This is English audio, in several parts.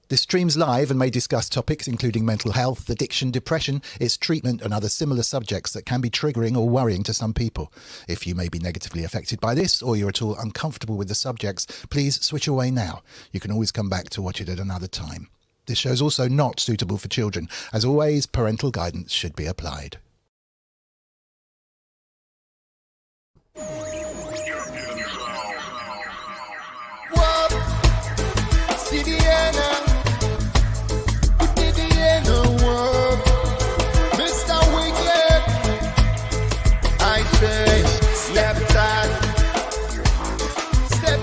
This stream's live and may discuss topics including mental health, addiction, depression, its treatment and other similar subjects that can be triggering or worrying to some people. If you may be negatively affected by this or you're at all uncomfortable with the subjects, please switch away now. You can always come back to watch it at another time. This show is also not suitable for children. As always, parental guidance should be applied.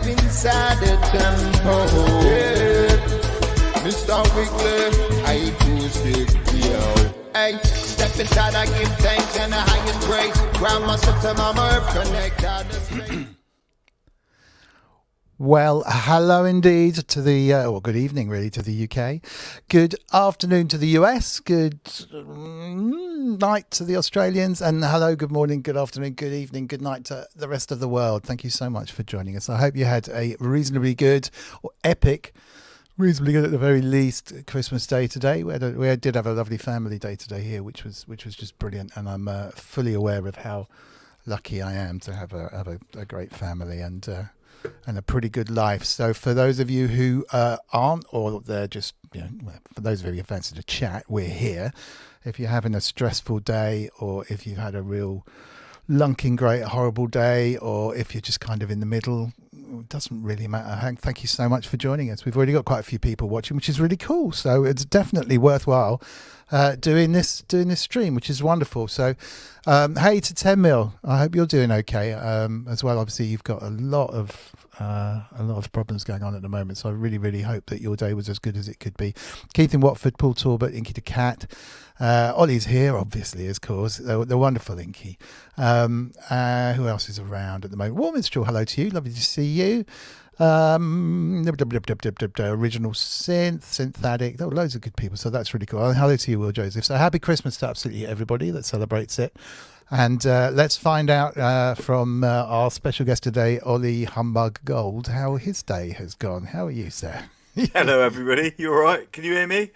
Inside the temple, yeah. Mr. Wiggly, I acoustic, yo. Hey, step inside, I give thanks and the highest praise. Grab myself to my earth, connect. Well, hello indeed to the, or good evening really to the UK. Good afternoon to the US. Good night to the Australians. And hello, good morning, good afternoon, good evening, good night to the rest of the world. Thank you so much for joining us. I hope you had a reasonably good or epic, reasonably good at the very least, Christmas Day today. We did have a lovely family day today here, which was just brilliant. And I'm fully aware of how lucky I am to have a great family and a pretty good life. So for those of you who aren't, or they're just, for those of you who fancy to chat, we're here. If you're having a stressful day, or if you've had a real lunking great horrible day, or if you're just kind of in the middle, it doesn't really matter. Hank, thank you so much for joining us. We've already got quite a few people watching, which is really cool. So it's definitely worthwhile doing this stream, which is wonderful. So hey to 10 mil, I hope you're doing okay as well. Obviously you've got a lot of problems going on at the moment, so I really hope that your day was as good as it could be. Keith in Watford, Paul Talbot, Inky the Cat, Ollie's here obviously, of course, the wonderful Inky. Who else is around at the moment? War Minstrel, hello to you, lovely to see you. Original Synth Addict, loads of good people, so that's really cool. Hello to you, Will Joseph. So happy Christmas to absolutely everybody that celebrates it. And let's find out from our special guest today, Ollie Humbug Gold, how his day has gone. How are you, sir? Hello, everybody. You all right? Can you hear me?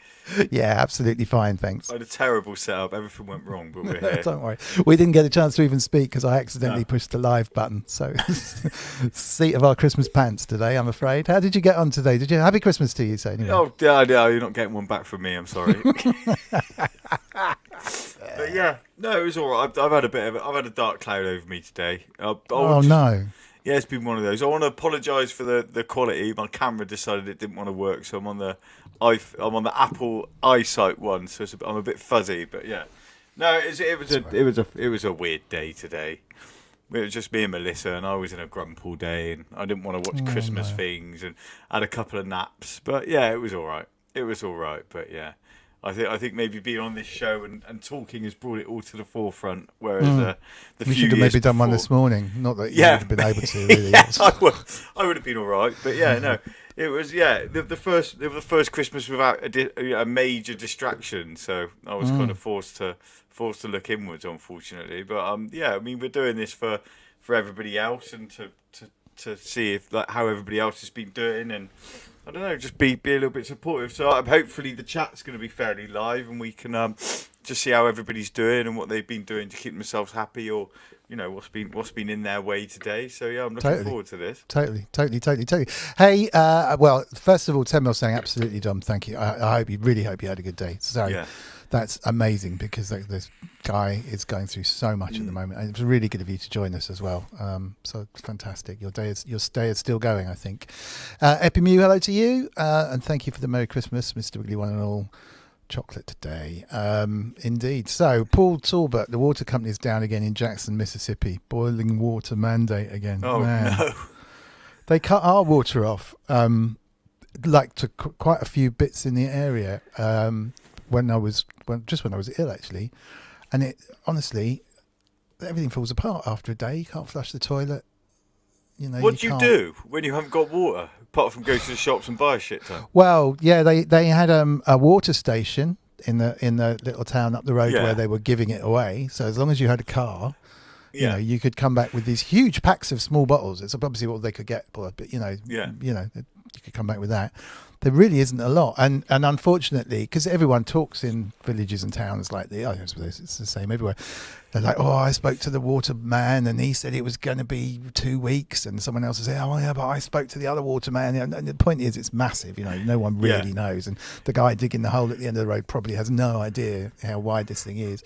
Yeah, absolutely fine, thanks. I had a terrible setup. Everything went wrong, but we're here. Don't worry. We didn't get a chance to even speak because I accidentally pushed the live button. So, seat of our Christmas pants today, I'm afraid. How did you get on today? Did you happy Christmas to you, say anyway? Oh, no, you're not getting one back from me. I'm sorry. But yeah, no, it was all right. I've had a dark cloud over me today. No. Yeah, it's been one of those. I want to apologise for the quality. My camera decided it didn't want to work, so I'm on the Apple iSight one, so I'm a bit fuzzy. But yeah, no, it was a weird day today. It was just me and Melissa, and I was in a grump all day, and I didn't want to watch Christmas things, and had a couple of naps. But yeah, it was all right. But yeah. I think maybe being on this show and talking has brought it all to the forefront, whereas the we few should have years maybe done one before, this morning. Not that you would have been able to, really. Yeah, I would have been all right. But yeah, no, it was the first Christmas without a major distraction, so I was kind of forced to look inwards, unfortunately. But I mean, we're doing this for everybody else and to see if how everybody else has been doing, and I don't know, just be a little bit supportive. So hopefully the chat's going to be fairly live, and we can just see how everybody's doing and what they've been doing to keep themselves happy, or what's been in their way today. So yeah, I'm looking forward to this. Totally. Hey, well, first of all, 10 mil saying absolutely, Dom. Thank you. I really hope you had a good day. Sorry. Yeah. That's amazing because this guy is going through so much at the moment, and it was really good of you to join us as well. So fantastic. Your day is still going, I think. Epimew, hello to you, and thank you for the Merry Christmas, Mr. Wiggly One and All chocolate today. Indeed. So Paul Talbot, the water company is down again in Jackson, Mississippi. Boiling water mandate again. Oh Man. no! They cut our water off, like to quite a few bits in the area. When I was ill, actually, and it honestly, everything falls apart after a day. You can't flush the toilet. What do you do when you haven't got water, apart from go to the shops and buy a shit ton? Well, yeah, they had a water station in the little town up the road where they were giving it away. So as long as you had a car, you could come back with these huge packs of small bottles. It's obviously what they could get, but you could come back with that. There really isn't a lot, and unfortunately, because everyone talks in villages and towns like it's the same everywhere. They're like, oh, I spoke to the waterman and he said it was going to be 2 weeks, and someone else will say, oh yeah, but I spoke to the other waterman. And the point is, it's massive. No one really knows, and the guy digging the hole at the end of the road probably has no idea how wide this thing is.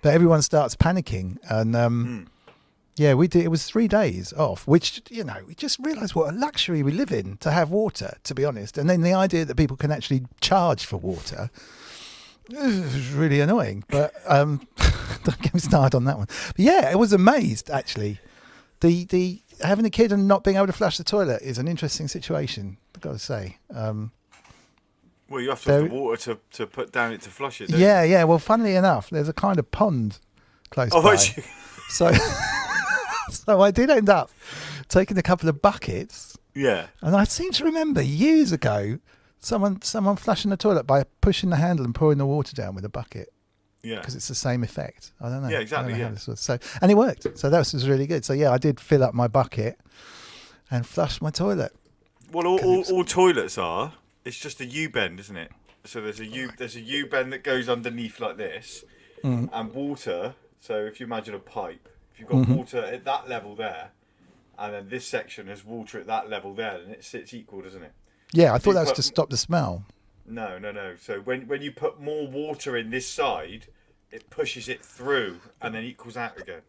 But everyone starts panicking, and yeah, we did. It was 3 days off, which, we just realised what a luxury we live in to have water, to be honest. And then the idea that people can actually charge for water is really annoying. But don't get me started on that one. But yeah, I was amazed, actually. The having a kid and not being able to flush the toilet is an interesting situation, I've got to say. Well, you have to have the water to put down it to flush it, don't Yeah, yeah. Well, funnily enough, there's a kind of pond close by. So... So I did end up taking a couple of buckets. Yeah. And I seem to remember years ago someone flushing the toilet by pushing the handle and pouring the water down with a bucket. Yeah. Because it's the same effect. I don't know. Yeah, exactly. Yeah. And it worked. So that was really good. So yeah, I did fill up my bucket and flush my toilet. Well, all toilets are. It's just a U-bend, isn't it? So there's a U-bend that goes underneath like this, and water. So if you imagine a pipe. If you've got water at that level there, and then this section has water at that level there, then it sits equal, doesn't it? Yeah, I thought that was to stop the smell. No. So when you put more water in this side, it pushes it through and then equals out again.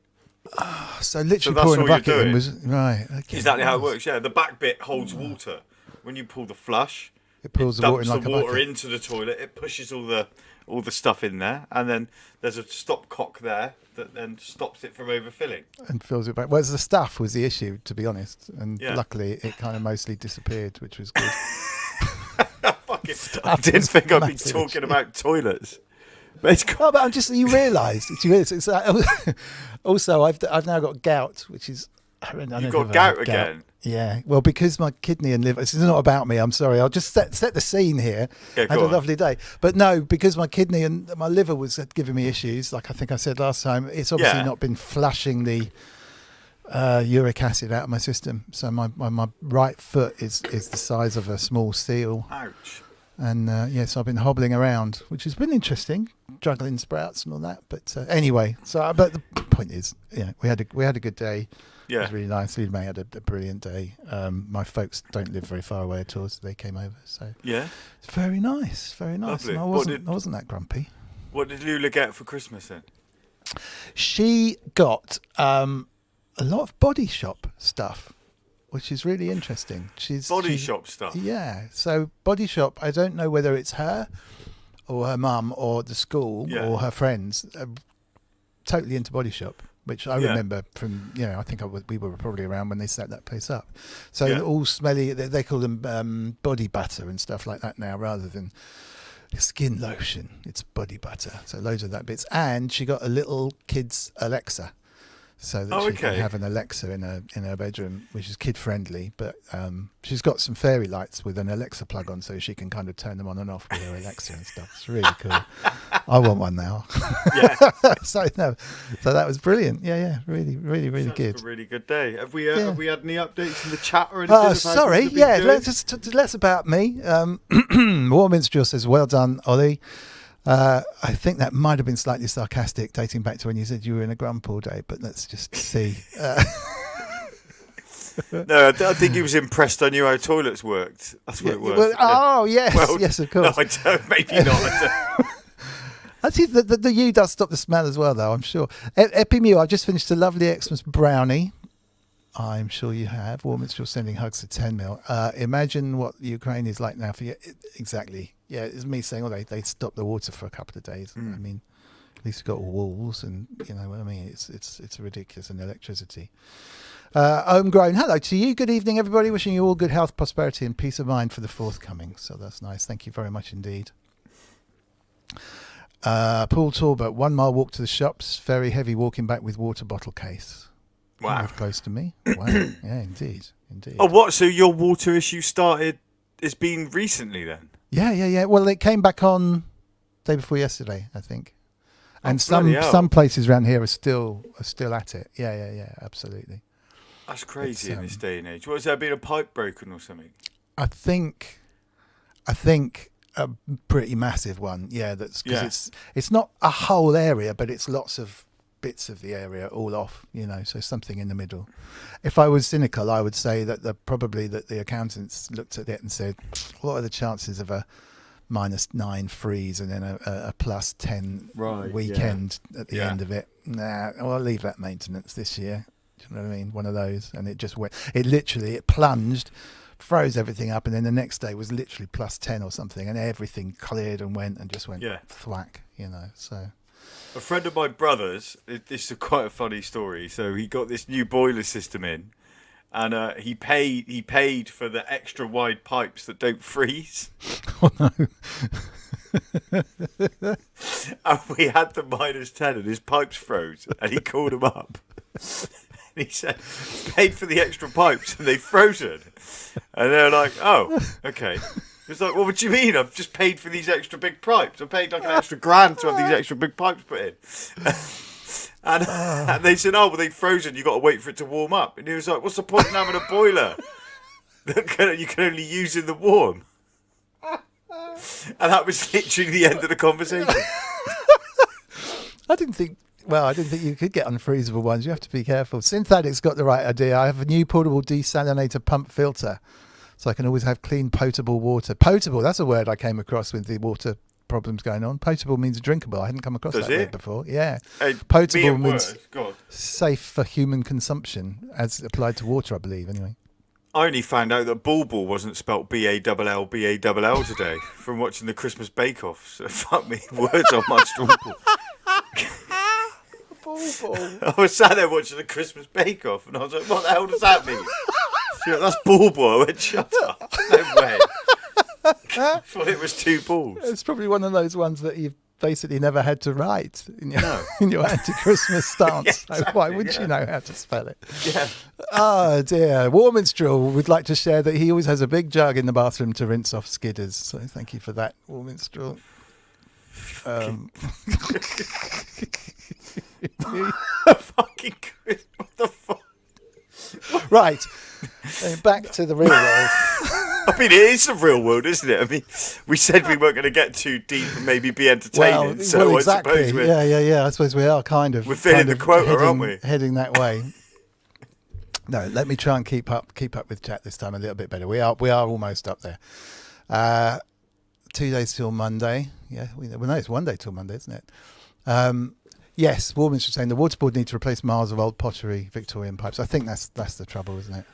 So literally pouring a bucket in was... Right, okay. Exactly how it works, yeah. The back bit holds water. When you pull the flush, it pulls the water in like a bucket. Dumps the water into the toilet, it pushes all the stuff in there, and then there's a stopcock there that then stops it from overfilling and fills it back. Well, the stuff was the issue, to be honest, and luckily it kind of mostly disappeared, which was good. I didn't think I'd be talking about toilets. But but I'm just, you realise it's also I've now got gout, which is... You've got gout again? Yeah. Well, because my kidney and liver... This is not about me, I'm sorry. I'll just set the scene here. Yeah, I had a lovely day. But no, because my kidney and my liver was giving me issues, like I think I said last time, it's obviously not been flushing the uric acid out of my system. So my right foot is the size of a small seal. Ouch. And so I've been hobbling around, which has been interesting, juggling sprouts and all that. But anyway, but the point is, we had a good day. Yeah. It was really nice. Lee May had a brilliant day. My folks don't live very far away at all, so they came over. So yeah, it's very nice, very nice. And I wasn't that grumpy. What did Lula get for Christmas then? She got a lot of Body Shop stuff, which is really interesting. She's Body Shop stuff. Yeah. So Body Shop, I don't know whether it's her or her mum or the school or her friends, totally into Body Shop. Which I remember from, I think we were probably around when they set that place up. So all smelly, they call them body butter and stuff like that now, rather than skin lotion. It's body butter. So loads of that bits. And she got a little kid's Alexa, so that she can have an Alexa in her bedroom, which is kid friendly. But she's got some fairy lights with an Alexa plug on, so she can kind of turn them on and off with her Alexa and stuff. It's really cool. I want one now. Yeah. so that was brilliant. Yeah. Really, really, really good. A really good day. Have we had any updates in the chat or anything? Sorry. Yeah. Less about me. Warminster says, "Well done, Ollie." I think that might have been slightly sarcastic, dating back to when you said you were in a grump all day. But let's just see. No, I think he was impressed I knew how toilets worked. That's what it was. Well, oh yes, yes, of course. No, I don't. Maybe not. Actually, the U does stop the smell as well, though, I'm sure. Epimew, I've just finished a lovely Xmas brownie. I'm sure you have. Warminster sending hugs to 10 mil. Imagine what Ukraine is like now for you. Exactly. Yeah, it's me saying, they stopped the water for a couple of days. I mean, at least you've got walls and, what I mean, it's ridiculous, and electricity. Homegrown, hello to you. Good evening, everybody. Wishing you all good health, prosperity and peace of mind for the forthcoming. So that's nice. Thank you very much indeed. Paul Talbot, 1 mile walk to the shops, very heavy walking back with water bottle case. Wow. Live close to me. Wow. Yeah, indeed. Oh, what? So your water issue it's been recently then? Yeah. Well, it came back on day before yesterday, I think. And some places around here are still at it. Yeah, absolutely. That's crazy in this day and age. What, has there been a pipe broken or something? I think a pretty massive one. Yeah, that's because it's not a whole area, but it's lots of bits of the area all off. So something in the middle. If I was cynical, I would say that the accountants looked at it and said, "What are the chances of a -9 freeze and then a +10 weekend at the end of it? Nah, I'll leave that maintenance this year." Do you know what I mean? One of those, and it just went. It plunged. Froze everything up, and then the next day was literally +10 or something, and everything cleared and went thwack. So a friend of my brother's, this is quite a funny story. So he got this new boiler system in, and he paid for the extra wide pipes that don't freeze. Oh no. And we had the -10 and his pipes froze, and he called him up. And he said, paid for the extra pipes and they've frozen. And they're like, oh, okay. It's like, well, what do you mean? I've just paid for these extra big pipes. I paid like an extra grand to have these extra big pipes put in. And they said, oh, well, they've frozen. You've got to wait for it to warm up. And he was like, what's the point in having a boiler that you can only use in the warm? And that was literally the end of the conversation. I didn't think you could get unfreezable ones. You have to be careful. Synthetic's got the right idea. I have a new portable desalinator pump filter, so I can always have clean, potable water. Potable, that's a word I came across with the water problems going on. Potable means drinkable. I hadn't come across that word before. Yeah. Potable means safe for human consumption, as applied to water, I believe, anyway. I only found out that Bulbul wasn't spelt B-A-L-L, B-A-L-L today from watching the Christmas Bake Off. So fuck me, words on my struggle. I was sat there watching the Christmas Bake Off and I was like, what the hell does that mean? She went, that's Bulbul. I went, shut up. No way. I thought it was 2 balls. It's probably one of those ones that you've basically never had to write in your anti-Christmas stance. Yeah, so why would you know how to spell it? Yeah. Oh dear. Warminstrel would like to share that he always has a big jug in the bathroom to rinse off skidders. So thank you for that, Warminstrel. Fucking Chris, what the fuck? Right. Back to the real world. I mean, it is the real world, isn't it? I mean, we said we weren't going to get too deep and maybe be entertaining. Well, exactly. I suppose we are kind of. We're filling the quota, aren't we? Heading that way. No, let me try and keep up with chat this time a little bit better. We are almost up there. 2 days till Monday. Yeah, no, it's 1 day till Monday, isn't it? Yes, Warminster saying the water board needs to replace miles of old pottery Victorian pipes. I think that's the trouble, isn't it?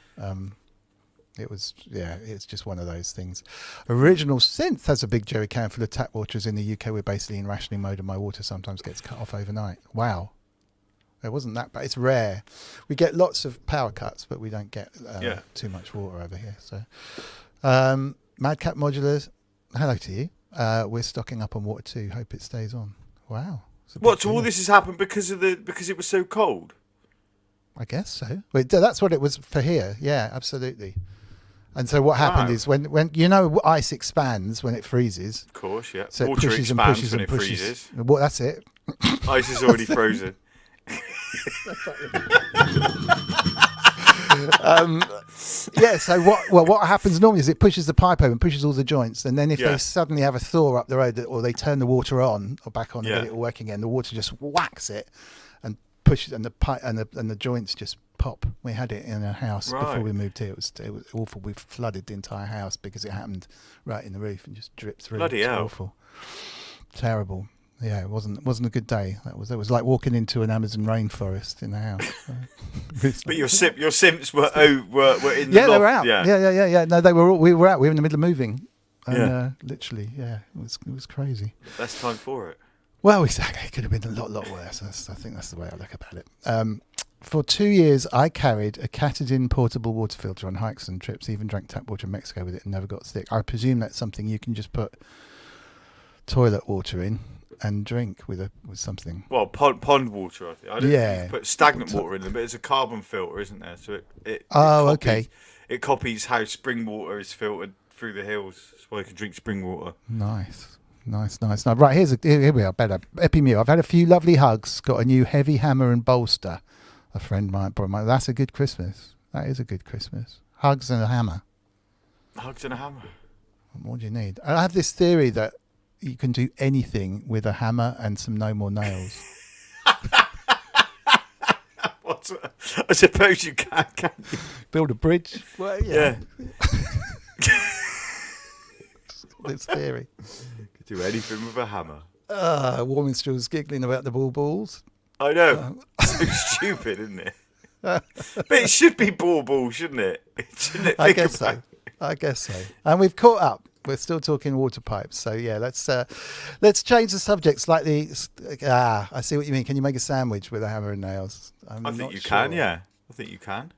It's just one of those things. Original Synth has a big jerry can full of tap waters. In the UK, we're basically in rationing mode and my water sometimes gets cut off overnight. Wow. It wasn't that bad. It's rare. We get lots of power cuts, but we don't get too much water over here. So, Madcap Modulars, hello to you. We're stocking up on water too. Hope it stays on. Wow. What? So all this has happened because it was so cold? I guess so. Well, that's what it was for here. Yeah, absolutely. And so what happened is when ice expands when it freezes. Of course, yeah. So water it pushes and expands pushes when and it pushes. freezes. Well, that's it. Ice is already frozen. So what happens normally is it pushes the pipe open, pushes all the joints, and then if they suddenly have a thaw up the road, or they turn the water on or back on and get it all working again, the water just whacks it and pushes, and the pipe and the joints just pop. We had it in a house before we moved here. It was awful. We flooded the entire house because it happened right in the roof and just dripped through. Bloody hell. Awful, terrible. Yeah, it wasn't a good day. It was like walking into an Amazon rainforest in the house. But your simps were in the loft. They were out. Yeah. No, we were out. We were in the middle of moving, and literally, it was crazy. Best time for it. Well, exactly. It could have been a lot worse. I think that's the way I look about it. For 2 years, I carried a Catadin portable water filter on hikes and trips. Even drank tap water in Mexico with it and never got sick. I presume that's something you can just put toilet water in and drink with something. Well, pond water, I think. I don't think you can put stagnant water in them, but it's a carbon filter, isn't there? So it copies how spring water is filtered through the hills. That's why you can drink spring water. Nice. Now, right, here we are. Better. Epimew. I've had a few lovely hugs. Got a new heavy hammer and bolster. A friend might borrow mine. That's a good Christmas. That is a good Christmas. Hugs and a hammer. Hugs and a hammer. What more do you need? I have this theory that you can do anything with a hammer and some no more nails. I suppose you can you? Build a bridge. Well, Yeah. This theory. Could do anything with a hammer. Warminster's giggling about the balls. I know. So stupid, isn't it? But it should be ball, shouldn't it? Shouldn't it? I guess so. And we've caught up. We're still talking water pipes. So yeah, let's change the subject slightly. I see what you mean. Can you make a sandwich with a hammer and nails? I think you can. Yeah, I think you can.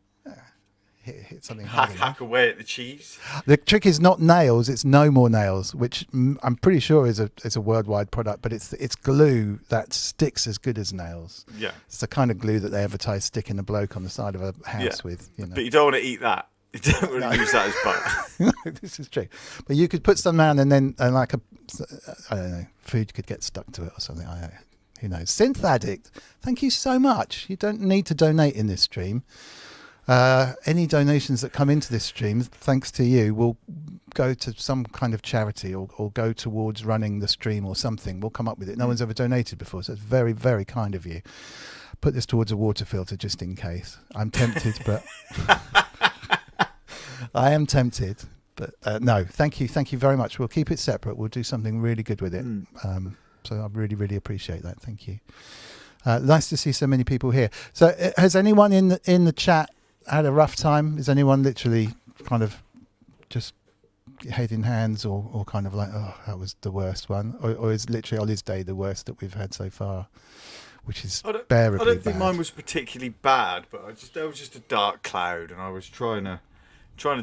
Hit something hard. Hack away at the cheese. The trick is not nails; it's no more nails, which I'm pretty sure is a worldwide product. But it's glue that sticks as good as nails. Yeah, it's the kind of glue that they advertise sticking a bloke on the side of a house with. You know. But you don't want to eat that. You don't want to use that as butter. This is true. But you could put some down and then like I don't know, food could get stuck to it or something. Who knows? Synth Addict, thank you so much. You don't need to donate in this stream. Any donations that come into this stream, thanks to you, will go to some kind of charity or go towards running the stream or something. We'll come up with it. No one's ever donated before, so it's very, very kind of you. Put this towards a water filter just in case. I'm tempted, but I am tempted. But no, thank you very much. We'll keep it separate. We'll do something really good with it. So I really, really appreciate that. Thank you. Nice to see so many people here. So has anyone in the chat had a rough time? Is anyone literally kind of just head in hands or kind of like, oh, that was the worst one? Or is literally Ollie's day the worst that we've had so far? Which is bearably bad. I don't think mine was particularly bad, but there was just a dark cloud, and I was trying to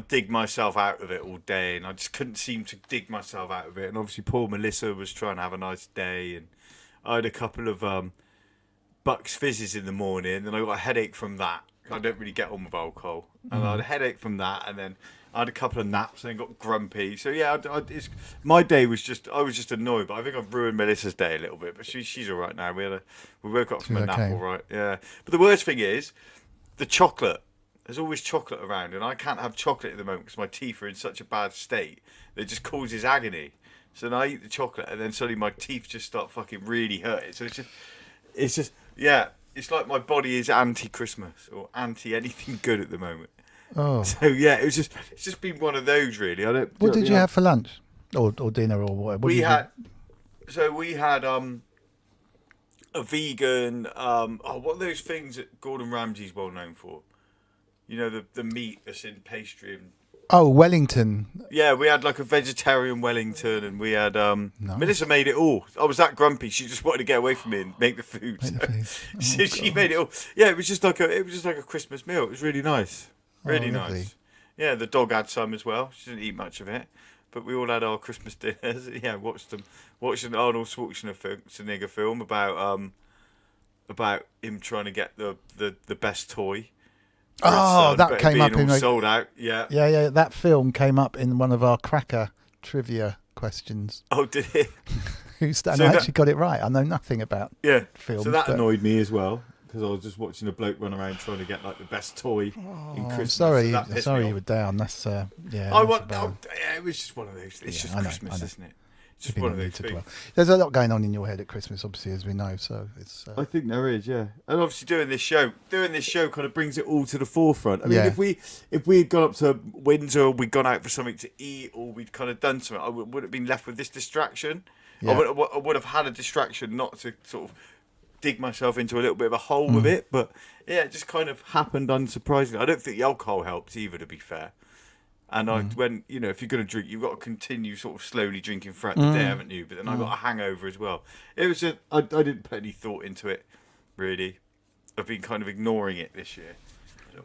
dig myself out of it all day, and I just couldn't seem to dig myself out of it. And obviously poor Melissa was trying to have a nice day, and I had a couple of Bucks Fizzes in the morning, and I got a headache from that. I don't really get on with alcohol, and I had a headache from that, and then I had a couple of naps and got grumpy. So yeah, my day was I was just annoyed, but I think I've ruined Melissa's day a little bit. But she's all right now. We woke up from a nap all right. Yeah, but the worst thing is the chocolate. There's always chocolate around, and I can't have chocolate at the moment because my teeth are in such a bad state that it just causes agony. So then I eat the chocolate, and then suddenly my teeth just start fucking really hurting. So it's just yeah. It's like my body is anti-Christmas or anti-anything good at the moment. Oh. So yeah, it's just been one of those really. What did you have for lunch or dinner or whatever? We had a vegan. What are those things that Gordon Ramsay's well known for? You know, the meat that's in pastry and. Oh, Wellington. Yeah, we had like a vegetarian Wellington, and we had Nice. Melissa made it all. I was that grumpy; she just wanted to get away from me and make the food. So she made it all. Yeah, it was just like a Christmas meal. It was really nice, really nice. Yeah, the dog had some as well. She didn't eat much of it, but we all had our Christmas dinners. Yeah, watched an Arnold Schwarzenegger film about him trying to get the best toy. That came up in sold out. Yeah. That film came up in one of our cracker trivia questions. Oh, did it? I actually got it right. I know nothing about films. So that annoyed me as well because I was just watching a bloke run around trying to get like the best toy in Christmas. Sorry, so sorry you were down. That's it was just one of those. It's just Christmas, isn't it? Just one of those things. There's a lot going on in your head at Christmas, obviously, as we know. So it's. I think there is, yeah. And obviously, doing this show kind of brings it all to the forefront. I mean, if we had gone up to Windsor, or we'd gone out for something to eat, or we'd kind of done something, I would have been left with this distraction. Yeah. I would have had a distraction, not to sort of dig myself into a little bit of a hole with it. But yeah, it just kind of happened unsurprisingly. I don't think the alcohol helped either, to be fair. And when if you're going to drink, you've got to continue sort of slowly drinking throughout the day, haven't you? But then I got a hangover as well. It was I didn't put any thought into it, really. I've been kind of ignoring it this year.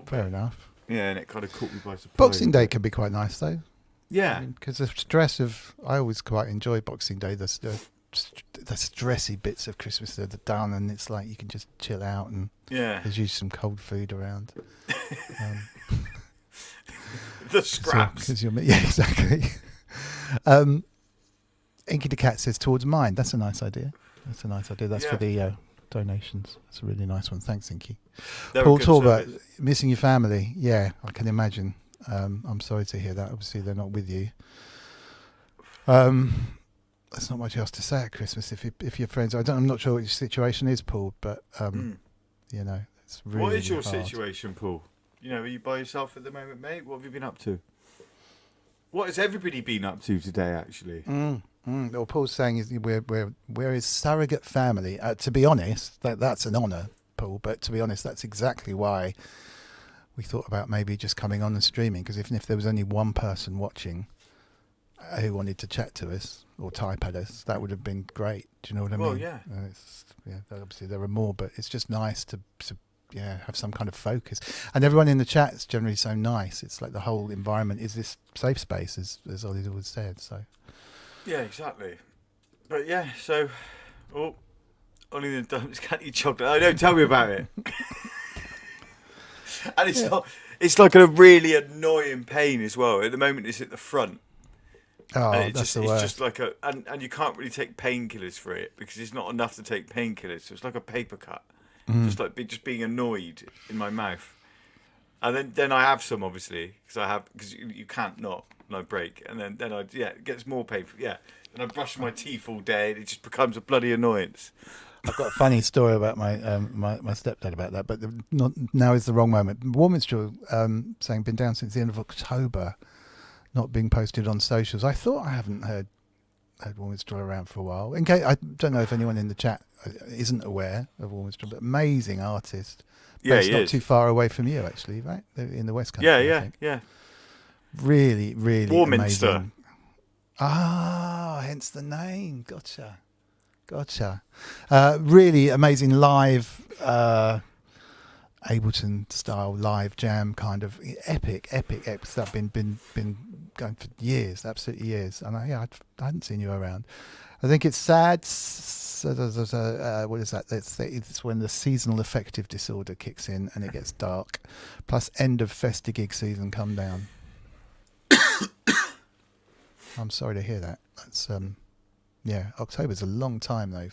Fair enough. Yeah, and it kind of caught me by surprise. Boxing Day can be quite nice, though. Yeah. Because the stress of... I always quite enjoy Boxing Day. The stressy bits of Christmas that are done, and it's like you can just chill out, and there's usually some cold food around. The scraps. Exactly. Inky the Cat says towards mine. That's a nice idea. That's for the donations. That's a really nice one. Thanks, Inky. Paul Talbot, missing your family. Yeah, I can imagine. I'm sorry to hear that. Obviously, they're not with you. There's not much else to say at Christmas if your friends. I'm not sure what your situation is, Paul, but you know, it's really What is your hard. situation, Paul? You know, are you by yourself at the moment, mate? What have you been up to? What has everybody been up to today, actually? Well, Paul's saying is we're his surrogate family. To be honest, that's an honour, Paul. But to be honest, that's exactly why we thought about maybe just coming on and streaming. Because even if there was only one person watching who wanted to chat to us or type at us, that would have been great. Do you know what I mean? Well, yeah. Obviously there are more, but it's just nice to have some kind of focus. And everyone in the chat is generally so nice. It's like the whole environment is this safe space, as Ollie always said. So. Yeah, exactly. But yeah, so only the dumps can't eat chocolate. I don't tell me about it. And it's like a really annoying pain as well. At the moment, it's at the front. Oh, and that's the worst. It's just like and you can't really take painkillers for it because it's not enough to take painkillers. So it's like a paper cut, just being annoyed in my mouth. And then I have some obviously because you can't not break. And then it gets more painful. Yeah, and I brush my teeth all day. And it just becomes a bloody annoyance. I've got a funny story about my stepdad about that, but now is the wrong moment. Warminster saying been down since the end of October, not being posted on socials. I thought I haven't heard Warminster around for a while. In case I don't know if anyone in the chat isn't aware of Warminster, but amazing artist. Yeah, it's not too far away from you actually, right? In the West Country. Yeah. Really, really Warminster. Amazing. Ah, hence the name. Gotcha. Really amazing live Ableton style live jam, kind of epic stuff. Been going for years, absolutely years. And I hadn't seen you around. I think it's sad. What is that? It's when the seasonal affective disorder kicks in and it gets dark. Plus end of festive gig season come down. I'm sorry to hear that. That's October's a long time though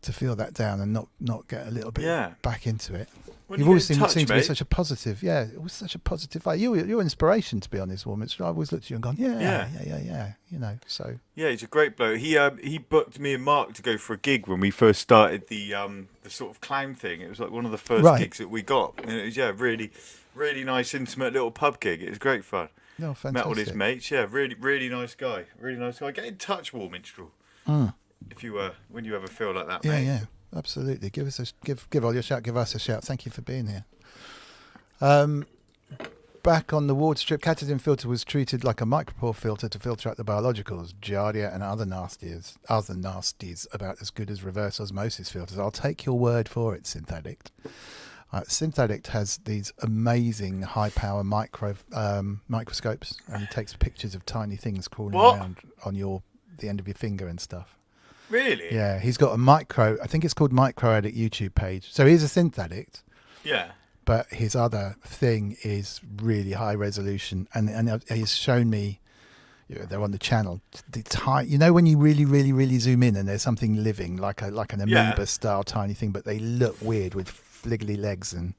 to feel that down and not get a little bit back into it. You've always seemed to be such a positive. Yeah, it was such a positive. You're inspiration, to be honest, Woman. I've always looked at you and gone, yeah. You know, so yeah, he's a great bloke. He booked me and Mark to go for a gig when we first started the sort of clown thing. It was like one of the first gigs that we got, and it was really, really nice, intimate little pub gig. It was great fun. No, fantastic. Met all his mates. Yeah, really, really nice guy. Really nice guy. Get in touch, Warminster. If you when you ever feel like that, mate. Yeah, absolutely. Give all your shout. Give us a shout. Thank you for being here. Back on the ward strip, Catadin filter was treated like a micropore filter to filter out the biologicals, giardia and other nasties about as good as reverse osmosis filters. I'll take your word for it, Synthaddict. Synthaddict has these amazing high-power microscopes, and he takes pictures of tiny things crawling around on the end of your finger and stuff. Really? Yeah, he's got I think it's called Micro Addict YouTube page. So he's a synth addict. Yeah. But his other thing is really high resolution, and he's shown me. They're on the channel. When you really, really, really zoom in and there's something living, like an amoeba style tiny thing, but they look weird with fliggly legs and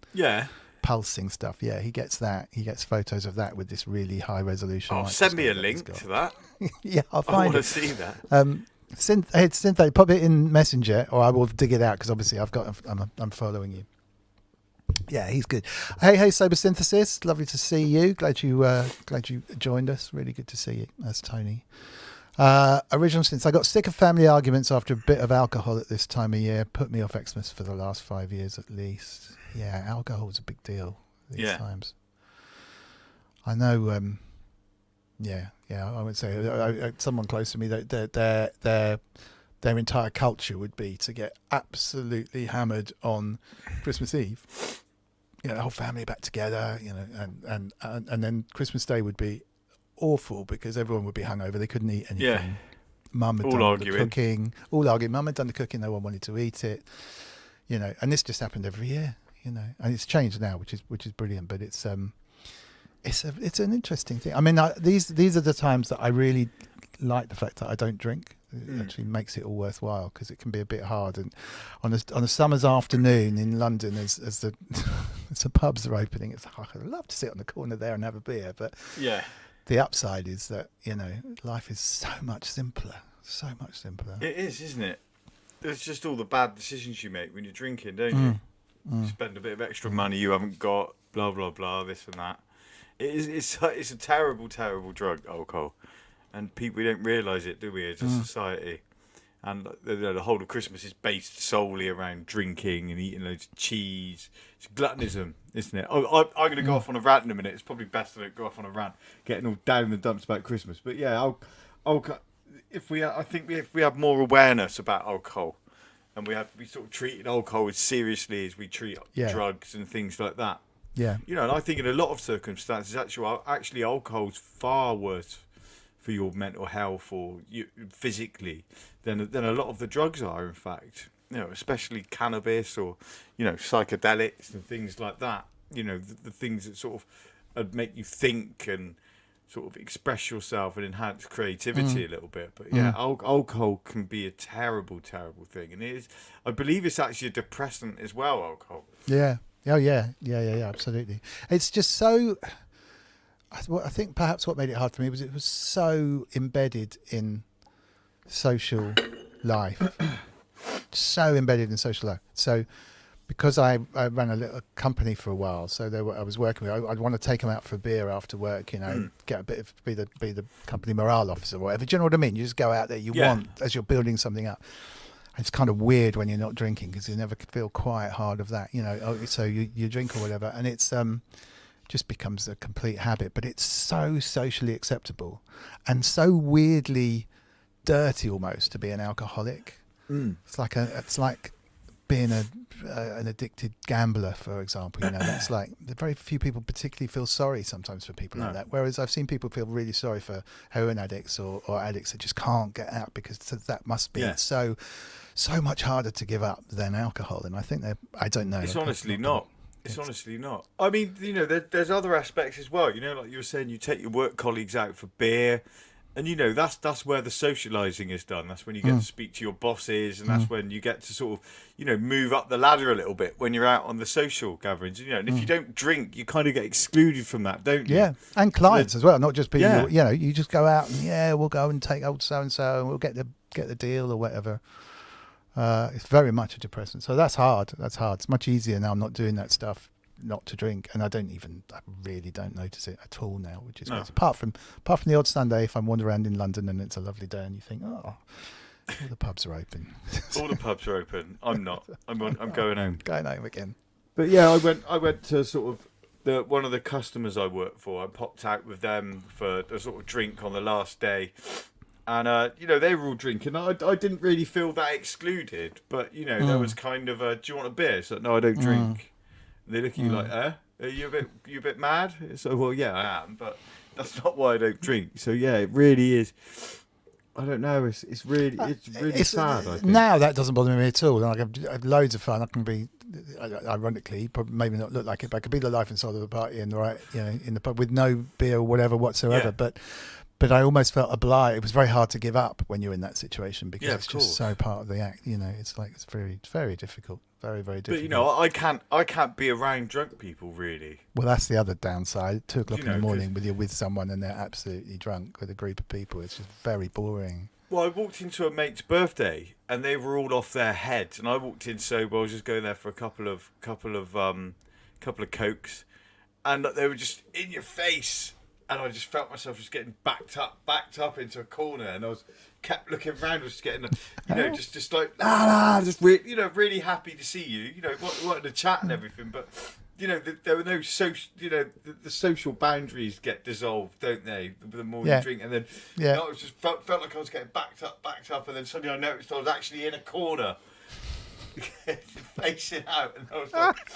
pulsing stuff. Yeah, he gets that. He gets photos of that with this really high resolution. Oh, send me a link to that. Yeah, I'll find it. I want to see that. Synth, pop it in Messenger, or I will dig it out because obviously I'm following you. Yeah, he's good. Hey, Sober Synthesis, lovely to see you. Glad you joined us. Really good to see you. That's Tony. Original Synths. I got sick of family arguments after a bit of alcohol at this time of year. Put me off Xmas for the last 5 years at least. Yeah, alcohol's a big deal these times. I know. I would say someone close to me that their entire culture would be to get absolutely hammered on Christmas Eve. The whole family back together, and then Christmas Day would be awful because everyone would be hungover. They couldn't eat anything. Yeah. Mum had done the cooking. All arguing. Mum had done the cooking. No one wanted to eat it. And this just happened every year. And it's changed now, which is brilliant. But it's an interesting thing. I mean, these are the times that I really like the fact that I don't drink. It actually makes it all worthwhile because it can be a bit hard. And on a summer's afternoon in London, as So pubs are opening. It's like, I'd love to sit on the corner there and have a beer, but Yeah. the upside is that, life is so much simpler. So much simpler. It is, isn't it? There's just all the bad decisions you make when you're drinking, don't you? You spend a bit of extra money you haven't got, blah, blah, blah, this and that. It's a terrible, terrible drug, alcohol. And we don't realise it, do we, as a society? And the whole of Christmas is based solely around drinking and eating loads of cheese. It's gluttonism, isn't it? I'm going to go off on a rant in a minute. It's probably best that I go off on a rant, getting all down in the dumps about Christmas. But yeah, if we have more awareness about alcohol, and we sort of treated alcohol as seriously as we treat drugs and things like that. Yeah. And I think in a lot of circumstances, actually alcohol's far worse for your mental health or physically than a lot of the drugs are, in fact. Especially cannabis or, psychedelics and things like that. The things that sort of make you think and sort of express yourself and enhance creativity a little bit. But yeah, alcohol can be a terrible, terrible thing. And it is, I believe it's actually a depressant as well, alcohol. Yeah. Oh, yeah. Yeah, absolutely. It's just so... I think perhaps what made it hard for me was it was so embedded in social life. So embedded in social life. So because I ran a little company for a while, so I was working with, I'd want to take them out for a beer after work, get a bit of, be the company morale officer or whatever. Do you know what I mean? You just go out there, want, as you're building something up. It's kind of weird when you're not drinking because you never feel quite hard of that, so you drink or whatever. And it's, just becomes a complete habit, but it's so socially acceptable and so weirdly dirty almost to be an alcoholic. It's like being an addicted gambler, for example. That's like very few people particularly feel sorry sometimes for people like that. Whereas I've seen people feel really sorry for heroin addicts or addicts that just can't get out because that must be so much harder to give up than alcohol. And I think I don't know. It's honestly not. It's honestly not. I mean, there's other aspects as well. Like you were saying, you take your work colleagues out for beer, and that's where the socialising is done. That's when you get to speak to your bosses, and that's when you get to sort of, move up the ladder a little bit when you're out on the social gatherings. And if you don't drink, you kind of get excluded from that, don't you? Yeah, and clients as well, not just people. Yeah. You just go out and we'll go and take old so and so, and we'll get the deal or whatever. It's very much a depressant. So that's hard. It's much easier now. I'm not doing that stuff not to drink, and I really don't notice it at all now, which is nice. Apart from the odd Sunday if I'm wandering around in London and it's a lovely day and you think, all the pubs are open. All the pubs are open. I'm not. I'm going home. Going home again. But yeah, I went to sort of one of the customers I work for. I popped out with them for a sort of drink on the last day. And, they were all drinking. I didn't really feel that excluded. But, there was kind of do you want a beer? So, no, I don't drink. And they look at you like, Are you a bit mad? So, well, yeah, I am. But that's not why I don't drink. So, yeah, it really is. I don't know. It's really sad, I think. Now that doesn't bother me at all. I have loads of fun. I can be, ironically, probably maybe not look like it, but I could be the life and soul of the party in the pub with no beer or whatever whatsoever. Yeah. But I almost felt obliged. It was very hard to give up when you're in that situation because it's just so part of the act. It's like it's very, very difficult, very, very difficult. But I can't be around drunk people really. Well, that's the other downside. 2:00 in the morning with someone and they're absolutely drunk with a group of people. It's just very boring. Well, I walked into a mate's birthday and they were all off their heads, and I walked in sober. I was just going there for a couple of cokes, and they were just in your face. And I just felt myself just getting backed up into a corner, and I kept looking around, I was just getting, just like, just really happy to see you, wanting to chat and everything, but there were no social, the social boundaries get dissolved, don't they? The more you drink, and then I was just felt like I was getting backed up, and then suddenly I noticed I was actually in a corner, facing out, and I was like.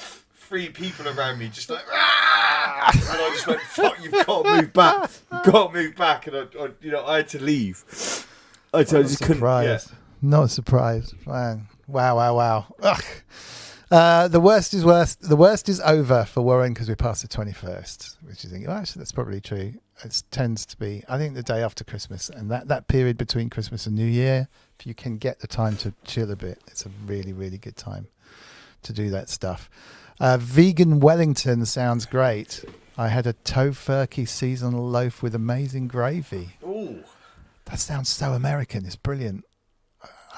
3 people around me just like, and I just went, fuck, you've got to move back, and I had to leave. I just couldn't. Not surprised. Man. Wow. Ugh. The worst is worst. The worst is over for Warren because we're past the 21st, which you think, actually, that's probably true. It tends to be, I think, the day after Christmas, and that period between Christmas and New Year, if you can get the time to chill a bit, it's a really, really good time to do that stuff. Vegan Wellington sounds great. I had a tofurkey seasonal loaf with amazing gravy. Ooh. That sounds so American. It's brilliant.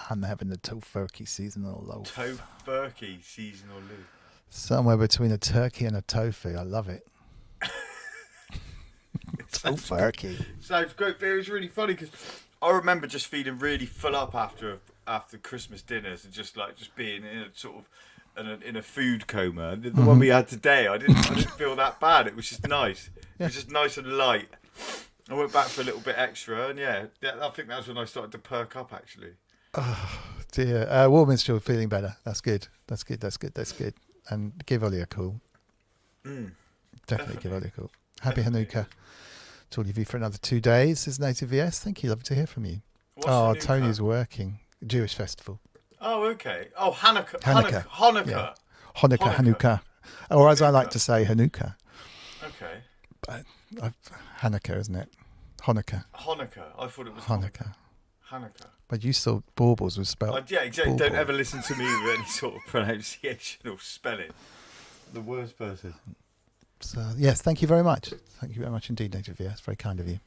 I'm having the tofurkey seasonal loaf. Tofurkey seasonal loaf. Somewhere between a turkey and a tofu. I love it. Tofurkey. Sounds great, but it was really funny because I remember just feeling really full up after Christmas dinners and just being in a sort of in a food coma. The one we had today, I didn't feel that bad. It was just nice. It was just nice and light. I went back for a little bit extra, and I think that's when I started to perk up actually. Oh dear. Warman's still feeling better. That's good. That's good. And give Ollie a call. Definitely give Ollie a call. Happy Hanukkah to all of you for another 2 days. Says Native VS. Thank you. Lovely to hear from you. What's Hanukkah? Tony's working. Jewish festival. Oh, okay. Oh, Hanukkah. Yeah. Hanukkah. Or as I like to say, Hanukkah. Okay. But Hanukkah, isn't it? Hanukkah. I thought it was Hanukkah. Hanukkah. But you thought baubles was spelled. Yeah, exactly. bauble. Don't ever listen to me with any sort of pronunciation or spelling. The worst person. So yes, thank you very much. Thank you very much indeed, Native VS. Very kind of you.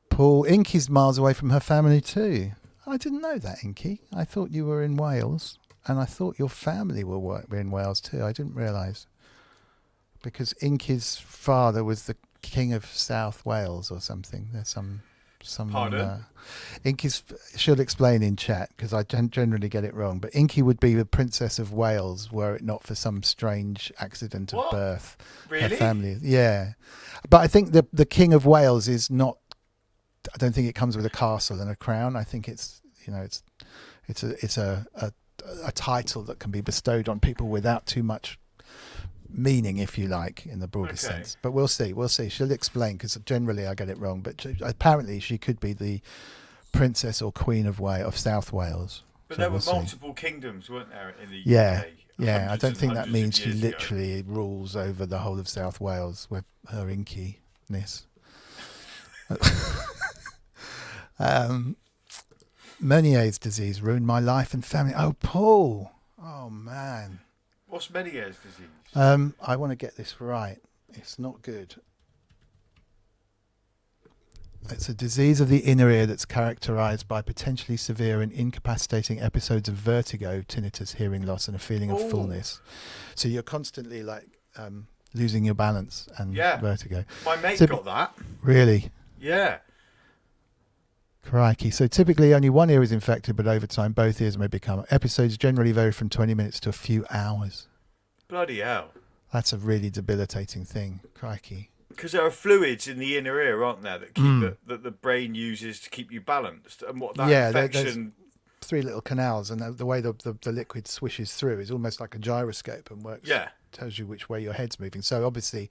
Paul, Inky's miles away from her family too. I didn't know that, Inky. I thought you were in Wales, and I thought your family were in Wales too. I didn't realise. Because Inky's father was the King of South Wales or something. There's some. Pardon? Inky's. She'll explain in chat because I generally get it wrong. But Inky would be the Princess of Wales were it not for some strange accident of birth. Really? Her family, yeah. But I think the King of Wales is not. I don't think it comes with a castle and a crown. I think it's a title that can be bestowed on people without too much meaning, if you like, in the broader sense. But we'll see. She'll explain because generally I get it wrong. But apparently she could be the Princess or Queen of South Wales. But so there were multiple kingdoms, weren't there, in the UK? Yeah. I don't think that means she ago. literally rules over the whole of South Wales with her inkiness. Meniere's disease ruined my life and family. Oh, Paul. Oh, man. What's Meniere's disease? I want to get this right. It's not good. It's a disease of the inner ear that's characterized by potentially severe and incapacitating episodes of vertigo, tinnitus, hearing loss, and a feeling of fullness. So you're constantly losing your balance and vertigo. My mate got that. Really? Yeah. Crikey. So typically only one ear is infected, but over time both ears may become. Episodes generally vary from 20 minutes to a few hours. Bloody hell. That's a really debilitating thing. Crikey. Because there are fluids in the inner ear, aren't there, that keep that the brain uses to keep you balanced, and what that infection. There's 3 little canals, and the way the liquid swishes through is almost like a gyroscope and works. Yeah. Tells you which way your head's moving. So obviously,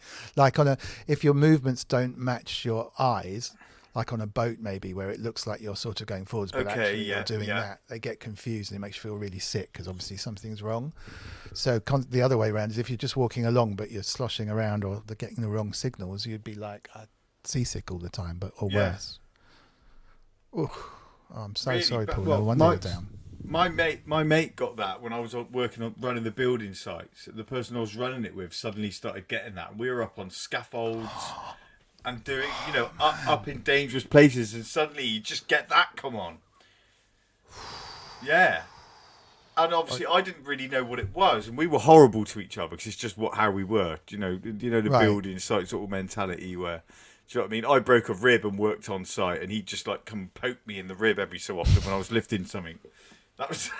if your movements don't match your eyes, like on a boat maybe, where it looks like you're sort of going forwards, but actually you're doing that, they get confused and it makes you feel really sick because obviously something's wrong. So the other way around is if you're just walking along but you're sloshing around or they're getting the wrong signals, you'd be like seasick all the time, or worse. Ooh, I'm so sorry, Paul. No wonder you're down. My mate got that when I was working on running the building sites. The person I was running it with suddenly started getting that. We were up on scaffolds and doing, up in dangerous places, and suddenly you just get that. Come on. Yeah. And obviously, I didn't really know what it was, and we were horrible to each other because it's just how we were. The building site sort of mentality where, do you know what I mean? I broke a rib and worked on site, and he'd just come poke me in the rib every so often when I was lifting something. That was.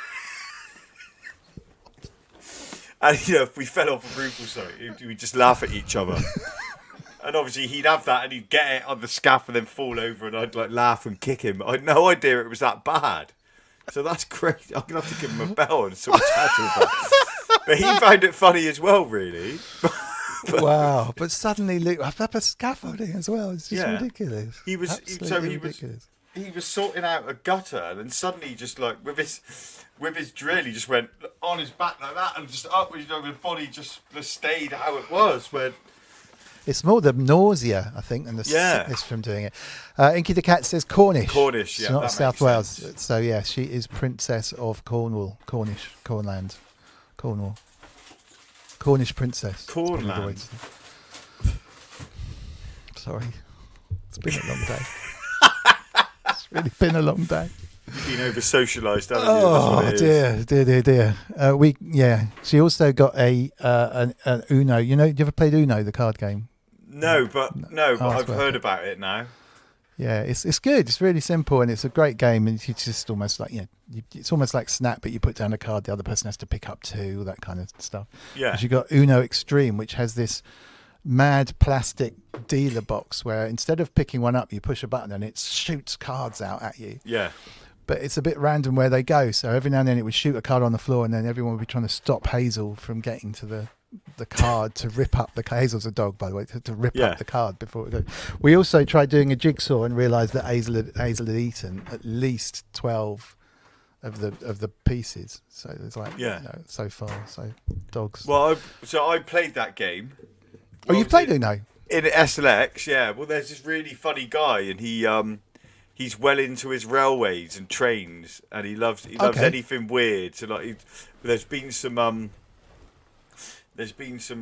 And if we fell off a roof or something, we'd just laugh at each other. And obviously he'd have that and he'd get it on the scaff and then fall over and I'd laugh and kick him. I had no idea it was that bad. So that's great. I'm going to have to give him a bell and sort of chat to him about it. But he found it funny as well, really. Wow. But suddenly up a scaffolding as well. It's just ridiculous. He was sorting out a gutter and then suddenly just with his drill he just went on his back like that and just up his body just stayed how it was when. It's more the nausea, I think, than the sickness from doing it. Inky the Cat says Cornish. Cornish, not South Wales. So, yeah, she is Princess of Cornwall, Cornish, Cornland. Cornwall. Cornish princess. Cornland. Sorry. It's been a long day. It's really been a long day. You've been over socialised, haven't you? That's what it is. dear. She also got an Uno. You ever played Uno, the card game? No, but I've heard it. about it now. Yeah, it's good. It's really simple and it's a great game. And it's just almost like it's almost like Snap, but you put down a card, the other person has to pick up two, that kind of stuff. Yeah. But you got Uno Extreme, which has this mad plastic dealer box where instead of picking one up, you push a button and it shoots cards out at you. Yeah. But it's a bit random where they go. So every now and then it would shoot a card on the floor and then everyone would be trying to stop Hazel from getting to the card to rip up the card. Hazel's a dog, by the way, to rip up the card before it goes. We also tried doing a jigsaw and realised that Hazel had eaten at least 12 of the pieces. So it's like, so far. So dogs. Well, I played that game. Oh, you've played Uno? In SLX, yeah. Well, there's this really funny guy and he's well into his railways and trains, and he loves anything weird. So like, there's been some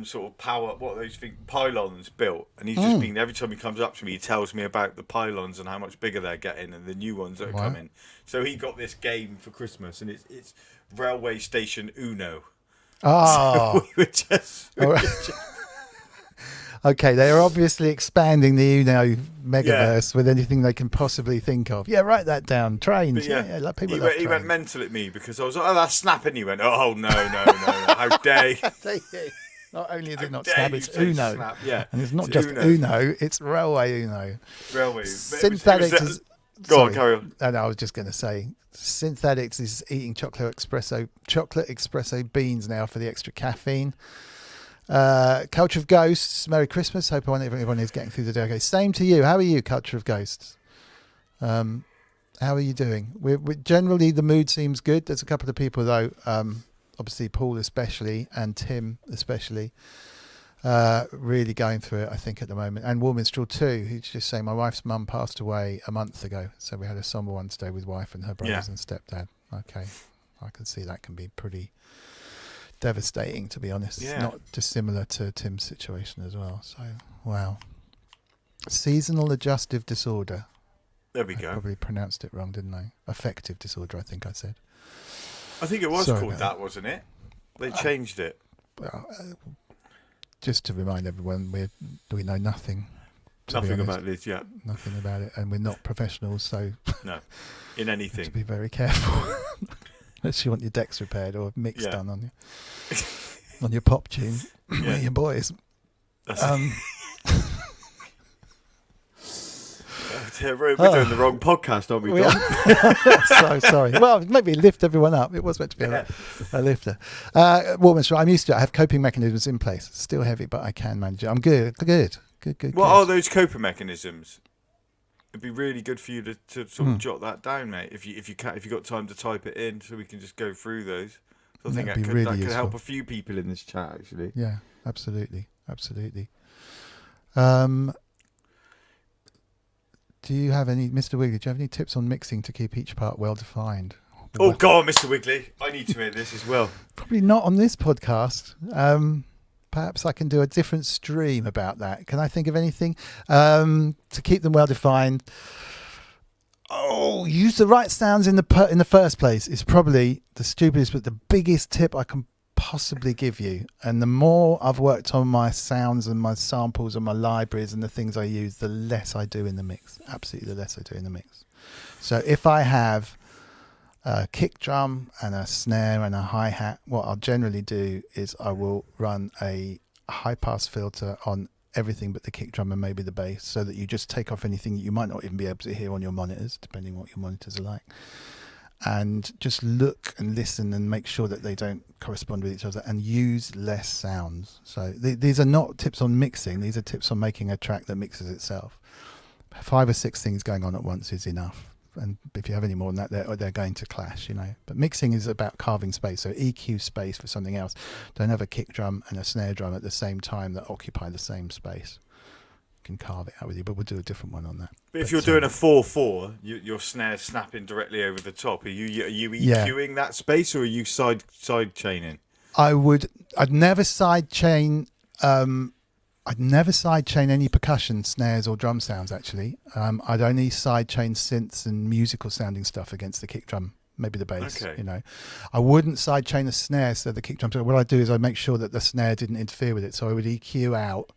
sort of pylons built, and he's just been, every time he comes up to me, he tells me about the pylons and how much bigger they're getting and the new ones that are coming. So he got this game for Christmas, and it's Railway Station Uno. Oh, so we were just. Okay, they are obviously expanding the Uno megaverse with anything they can possibly think of. Yeah, write that down. Trains. Yeah, like people love trains. He went mental at me because I was like, "Oh, that's Snap," and he went, "Oh, no, how dare you!" Not only is it not Snap, it's Uno. Snap. Yeah, and it's not just Uno; it's Railway Uno. Railway. Synthetics. Go on, carry on. And I was just going to say, Synthetics is eating chocolate espresso beans now for the extra caffeine. Culture of Ghosts, Merry Christmas. Hope everyone is getting through the day. Okay, same to you. How are you, Culture of Ghosts? How are you doing? We're generally, the mood seems good. There's a couple of people though, obviously Paul especially and Tim especially, really going through it, I think, at the moment. And Warminstrel too, who's just saying my wife's mum passed away a month ago, so we had a somber one today with wife and her brothers and stepdad. Okay, I can see that can be pretty devastating, to be honest. It's not dissimilar to Tim's situation as well. So, wow. Seasonal adjustive disorder. There we go. I probably pronounced it wrong, didn't I? Affective disorder, I think I said. I think it was called that, wasn't it? They changed it. Just to remind everyone, we know nothing. Nothing about this yet. Nothing about it, and we're not professionals, so no, in anything. To be very careful. Unless you want your decks repaired or mix done on your pop tune. We're your boys. We're doing the wrong podcast, aren't we, Don? So sorry. Well, maybe lift everyone up. It was meant to be a lifter. Warminster, I'm used to it. I have coping mechanisms in place. Still heavy, but I can manage it. I'm good. What are those coping mechanisms? It'd be really good for you to sort of jot that down, mate. If you got time to type it in, so we can just go through those. So I think that could help a few people in this chat, actually. Yeah, absolutely. Do you have any, Mr. Wiggly? Do you have any tips on mixing to keep each part well defined? Oh, go on, Mr. Wiggly. I need to hear this as well. Probably not on this podcast. Perhaps I can do a different stream about that. Can I think of anything to keep them well defined? Oh, use the right sounds in the first place is probably the stupidest, but the biggest tip I can possibly give you. And the more I've worked on my sounds and my samples and my libraries and the things I use, the less I do in the mix. Absolutely, the less I do in the mix. So if I have a kick drum and a snare and a hi-hat, what I'll generally do is I will run a high pass filter on everything but the kick drum and maybe the bass, so that you just take off anything that you might not even be able to hear on your monitors, depending on what your monitors are like, and just look and listen and make sure that they don't correspond with each other, and use less sounds. So these are not tips on mixing, these are tips on making a track that mixes itself. 5 or 6 things going on at once is enough. And if you have any more than that, they're going to clash, But mixing is about carving space. So EQ space for something else. Don't have a kick drum and a snare drum at the same time that occupy the same space. You can carve it out with you, but we'll do a different one on that. But if you're doing a 4/4, your snare's snapping directly over the top. Are you EQing that space, or are you side chaining? I'd never sidechain. I'd never sidechain any percussion, snares, or drum sounds. Actually, I'd only sidechain synths and musical sounding stuff against the kick drum, maybe the bass. Okay. You know, I wouldn't sidechain a snare so the kick drum. So what I'd do is I'd make sure that the snare didn't interfere with it. So I would EQ out.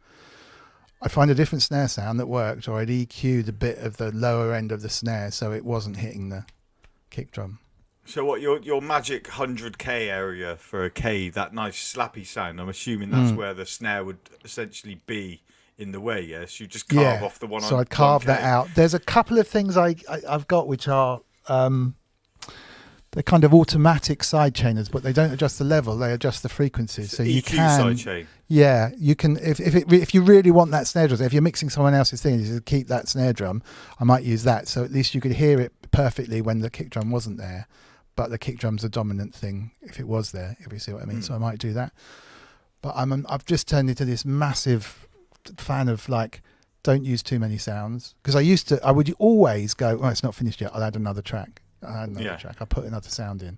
I'd find a different snare sound that worked, or I'd EQ the bit of the lower end of the snare so it wasn't hitting the kick drum. So what your magic 100k area for a K, that nice slappy sound, I'm assuming that's where the snare would essentially be in the way, yes? You just carve off the one on. So I'd carve 1K. that out. There's a couple of things I've got which are they're kind of automatic side chainers, but they don't adjust the level, they adjust the frequencies. So you EQ can sidechain. Yeah, you can if you really want that snare drum, if you're mixing someone else's thing, you just keep that snare drum, I might use that. So at least you could hear it perfectly when the kick drum wasn't there. But the kick drum's a dominant thing if it was there, if you see what I mean. So I might do that. But I've just turned into this massive fan of like, don't use too many sounds. Because I would always go, oh, it's not finished yet, I'll add another track. I'll put another sound in.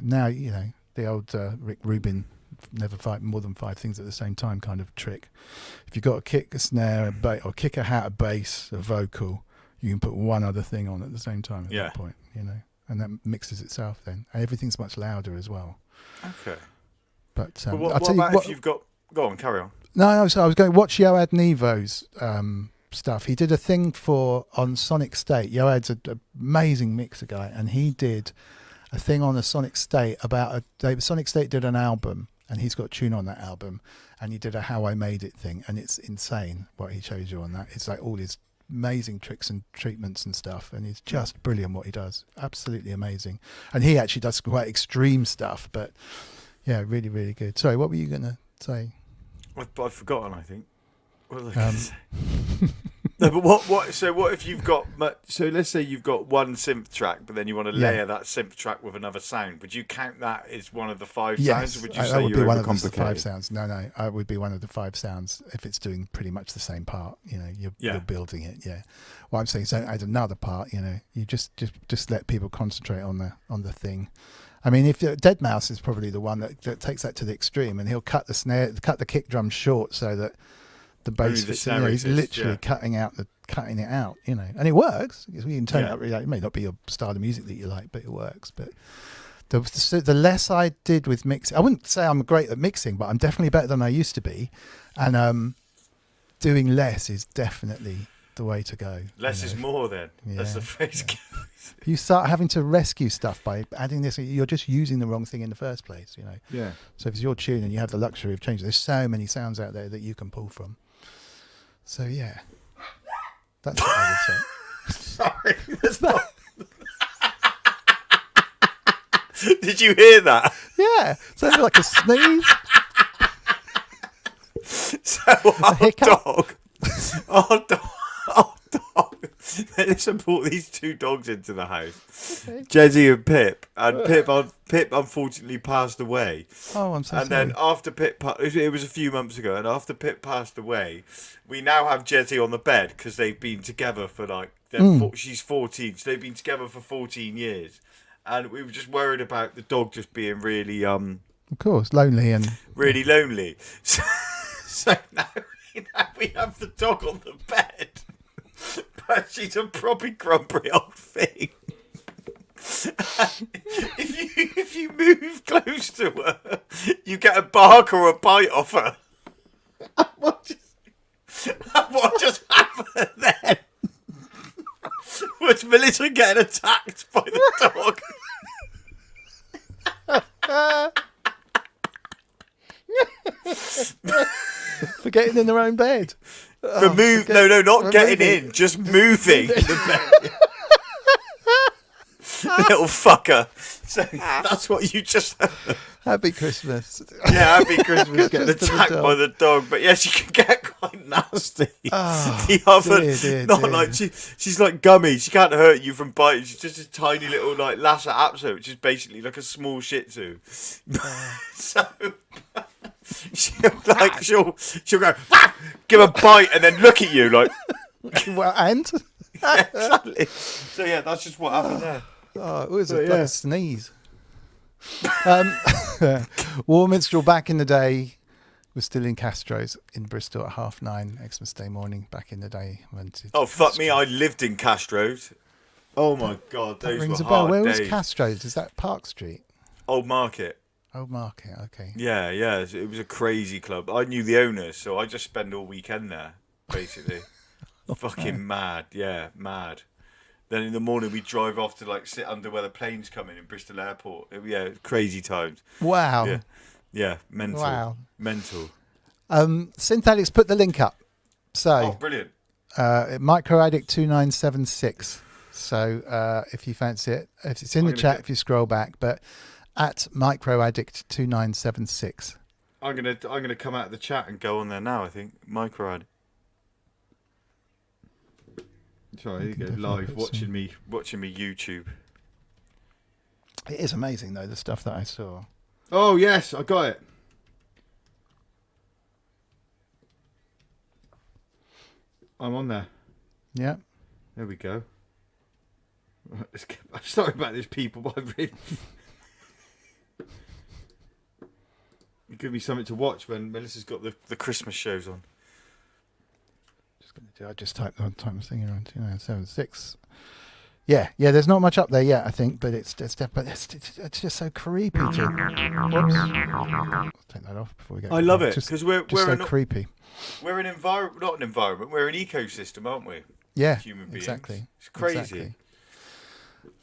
Now, the old Rick Rubin, never fight more than 5 things at the same time kind of trick. If you've got a kick, a snare, or kick, a hat, a bass, a vocal, you can put one other thing on at the same time at that point, and that mixes itself then. And everything's much louder as well. Okay. But what about if you've got... Go on, carry on. No, so I was going to watch Yoad Nevo's stuff. He did a thing on Sonic State. Yoad's an amazing mixer guy, and he did a thing on a Sonic State about Sonic State did an album, and he's got a tune on that album, and he did a How I Made It thing, and it's insane what he shows you on that. It's like all his amazing tricks and treatments and stuff, and he's just brilliant what he does. Absolutely amazing. And he actually does quite extreme stuff, but yeah, really, really good. Sorry, what were you going to say? I've forgotten, I think. What was I going to say? No, but what? So what if you've got? So let's say you've got one synth track, but then you want to layer that synth track with another sound. Would you count that as one of the 5 sounds? Or would you say that would you're be one of the overcomplicating? 5 sounds. No, it would be one of the 5 sounds if it's doing pretty much the same part. You're building it. Yeah. What I'm saying is, don't add another part. You just let people concentrate on the thing. I mean, if Dead Mouse is probably the one that takes that to the extreme, and he'll cut the kick drum short so that the bass fits. He's literally cutting it out. And it works. You can turn it up. It may not be your style of music that you like, but it works. But the less I did with mixing, I wouldn't say I'm great at mixing, but I'm definitely better than I used to be. And doing less is definitely the way to go. Less is more, then. That's the phrase. Yeah. You start having to rescue stuff by adding this. You're just using the wrong thing in the first place, Yeah. So if it's your tune and you have the luxury of changing, there's so many sounds out there that you can pull from. So yeah, that's what I would say. Sorry, that's not... Did you hear that? Yeah, sounded like a sneeze. So our dog. Listen, brought these 2 dogs into the house, Jezzy and Pip, and Pip unfortunately passed away. Oh, I'm so sorry. And then after Pip, it was a few months ago, and after Pip passed away, we now have Jezzy on the bed because they've been together for she's 14, so they've been together for 14 years, and we were just worried about the dog just being really of course, lonely and really lonely. So now we have the dog on the bed. But she's a proper grumpy old thing. If you move close to her, you get a bark or a bite off her. What just happened then? Was Melissa getting attacked by the dog? for getting in their own bed. Not getting in, just moving the bed. Little fucker. So that's what you just heard. Happy Christmas. Yeah, happy Christmas. Getting attacked by the dog, but yes, she can get quite nasty. She's like gummy. She can't hurt you from biting. She's just a tiny little like Lhasa Apso, which is basically like a small Shih Tzu. So she'll go give a bite and then look at you like. Well, and yeah, exactly. So yeah, that's just what happened there. Oh, it was like a sneeze. War Minstrel back in the day was still in Castro's in Bristol at 9:30 Xmas Day morning. Back in the day, went to Oh fuck me! I lived in Castro's. Oh my god, That those rings were a bell. hard Where days. was Castro's? Is that Park Street? Old Market. Old Market. Okay. Yeah, it was a crazy club. I knew the owners, so I just spend all weekend there, basically. Fucking mad, yeah, mad. Then in the morning we drive off to like sit under where the planes come in Bristol Airport. Yeah, crazy times. Wow. Yeah, mental. Wow. Mental. Synthetics put the link up. Oh, So brilliant. Microaddict 2976. So if you fancy it, if it's in the chat, if you scroll back, but at Microaddict 2976. I'm gonna come out of the chat and go on there now. I think Microad. Sorry, here you go. Live watching me YouTube. It is amazing though, the stuff that I saw. Oh yes, I got it. I'm on there. Yeah. There we go. I'm sorry about this, people, but I'm really... You give me something to watch when Melissa's got the Christmas shows on. I just typed on time thing around 2976. Yeah, there's not much up there yet, I think, but it's just so creepy to. Whoops. I'll take that off before we get. I love it because we're so creepy. We're not an environment. We're an ecosystem, aren't we? Yeah, human beings. Exactly. It's crazy. Exactly.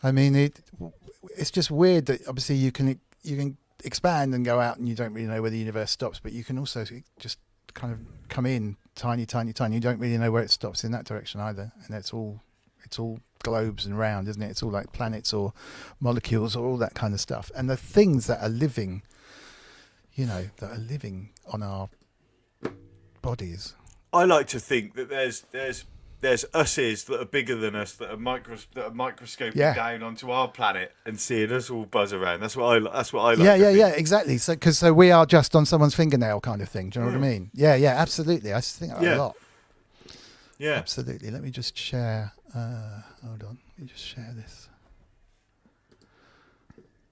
I mean, it's just weird that obviously you can expand and go out, and you don't really know where the universe stops, but you can also just kind of come in tiny. You don't really know where it stops in that direction either, and it's all globes and round, isn't it? It's all like planets or molecules or all that kind of stuff. And the things that are living, on our bodies. I like to think that there's us's that are bigger than us that are microscoping down onto our planet and seeing us all buzz around. That's what I like. Yeah, exactly. So we are just on someone's fingernail kind of thing. Do you know what I mean? Yeah, absolutely. I think that a lot. Yeah, absolutely. Let me just share. Hold on. Let me just share this.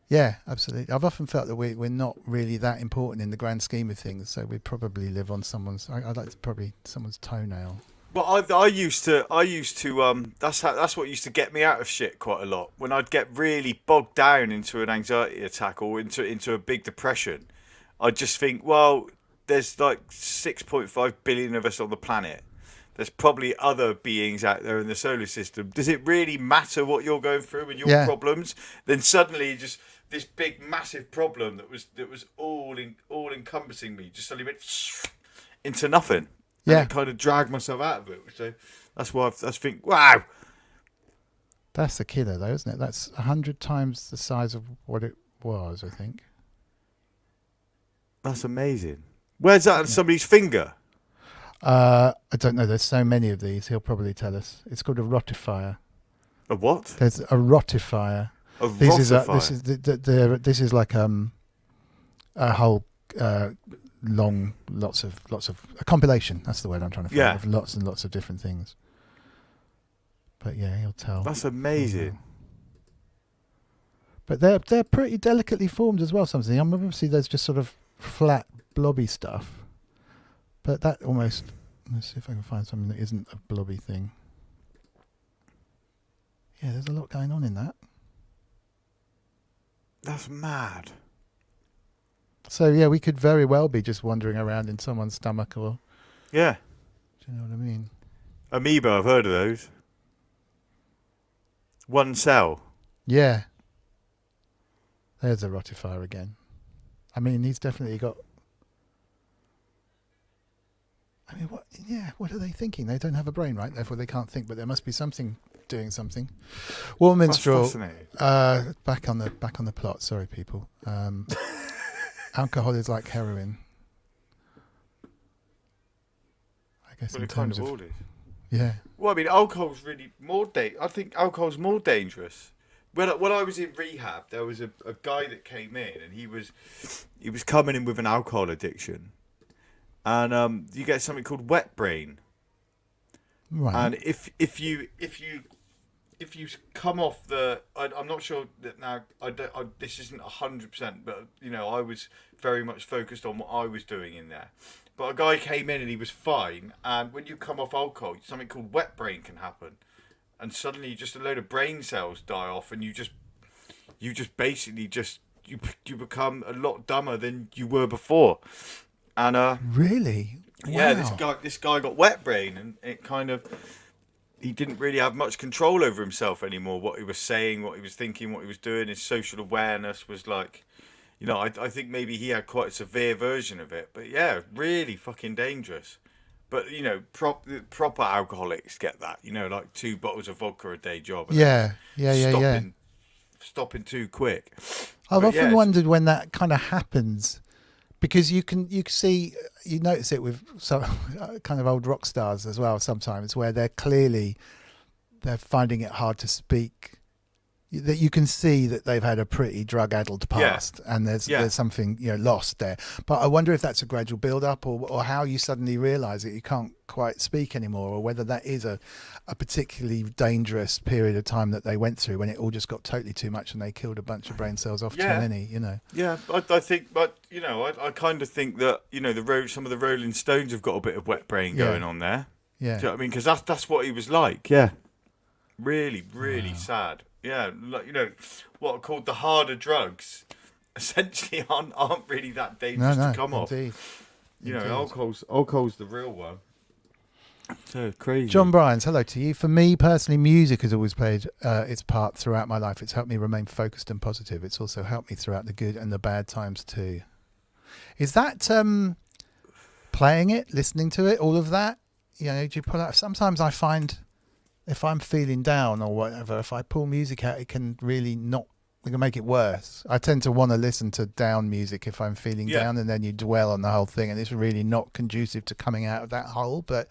Yeah, absolutely. I've often felt that we're not really that important in the grand scheme of things. So we probably live on someone's. I'd like to probably someone's toenail. But I used to. That's what used to get me out of shit quite a lot. When I'd get really bogged down into an anxiety attack or into a big depression, I'd just think, well, there's like 6.5 billion of us on the planet. There's probably other beings out there in the solar system. Does it really matter what you're going through and your problems? Then suddenly, just this big, massive problem that was all encompassing me just suddenly went into nothing. And I kind of dragged myself out of it. So that's why I think, wow. That's a killer, though, isn't it? That's 100 times the size of what it was, I think. That's amazing. Where's that on somebody's finger? I don't know. There's so many of these. He'll probably tell us. It's called a rotifier. A what? There's a rotifier. This is like a whole long, lots of a compilation. That's the word I'm trying to find. Of lots and lots of different things. But yeah, he'll tell. That's amazing. But they're pretty delicately formed as well. Something. Obviously, there's just sort of flat, blobby stuff. But that almost... Let's see if I can find something that isn't a blobby thing. Yeah, there's a lot going on in that. That's mad. So, yeah, we could very well be just wandering around in someone's stomach or... Yeah. Do you know what I mean? Amoeba, I've heard of those. One cell. Yeah. There's a rotifier again. I mean, he's definitely got... I mean, what are they thinking? They don't have a brain, right? Therefore, they can't think. But there must be something doing something. War Minstrel. Back on the plot. Sorry, people. Alcohol is like heroin. I guess in terms of yeah. Well, I mean, alcohol's really more I think alcohol's more dangerous. When I was in rehab, there was a guy that came in, and he was coming in with an alcohol addiction. And you get something called wet brain, right? And if you if you come off I'm not sure that now. This isn't 100%, but I was very much focused on what I was doing in there. But a guy came in and he was fine. And when you come off alcohol, something called wet brain can happen, and suddenly just a load of brain cells die off, and you just basically you become a lot dumber than you were before. And Really? yeah, Wow. this guy got wet brain, and it kind of he didn't really have much control over himself anymore. What he was saying, what he was thinking, what he was doing, his social awareness was like, I think maybe he had quite a severe version of it. But yeah, really fucking dangerous. But proper alcoholics get that. Like 2 bottles of vodka a day job, and then Yeah, yeah, yeah, yeah. stopping too quick. I've But often yeah, wondered when that kind of happens, because you can see, you notice it with some kind of old rock stars as well sometimes, where they're finding it hard to speak. That you can see that they've had a pretty drug-addled past, and there's something lost there. But I wonder if that's a gradual build-up, or how you suddenly realise that you can't quite speak anymore, or whether that is a particularly dangerous period of time that they went through when it all just got totally too much and they killed a bunch of brain cells off too many. Yeah, I think, but I kind of think that some of the Rolling Stones have got a bit of wet brain going on there. Yeah. Do you know what I mean? Because that's what he was like. Yeah, really, really sad. Yeah, like what are called the harder drugs, essentially aren't really that dangerous to come off. Indeed. Alcohol's the real one. So crazy. John Bryans, hello to you. For me personally, music has always played its part throughout my life. It's helped me remain focused and positive. It's also helped me throughout the good and the bad times too. Is that playing it, listening to it, all of that? Do you pull out? Sometimes I find if I'm feeling down or whatever, if I pull music out, it can really not. It can make it worse. I tend to want to listen to down music if I'm feeling down, and then you dwell on the whole thing, and it's really not conducive to coming out of that hole. But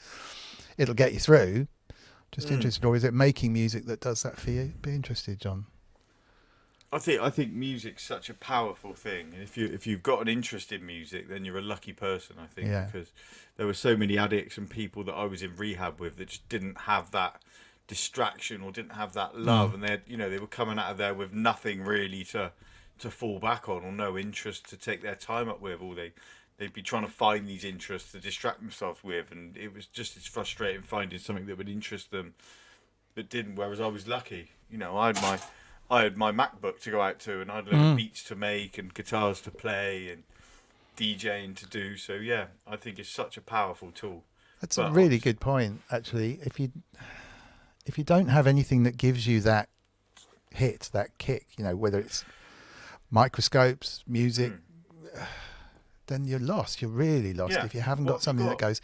it'll get you through. Just interested, or is it making music that does that for you? Be interested, John. I think music's such a powerful thing, and if you've got an interest in music, then you're a lucky person. I think because there were so many addicts and people that I was in rehab with that just didn't have that distraction or didn't have that love, and they were coming out of there with nothing really to fall back on, or no interest to take their time up with, or they'd be trying to find these interests to distract themselves with, and it was just as frustrating finding something that would interest them that didn't. Whereas I was lucky, I had my MacBook to go out to, and I had a lot of beats to make and guitars to play and DJing to do. So yeah, I think it's such a powerful tool. That's a really good point, actually. If you don't have anything that gives you that hit, that kick, whether it's microscopes, music, then you're lost. You're really lost. Yeah. If you haven't got something that goes,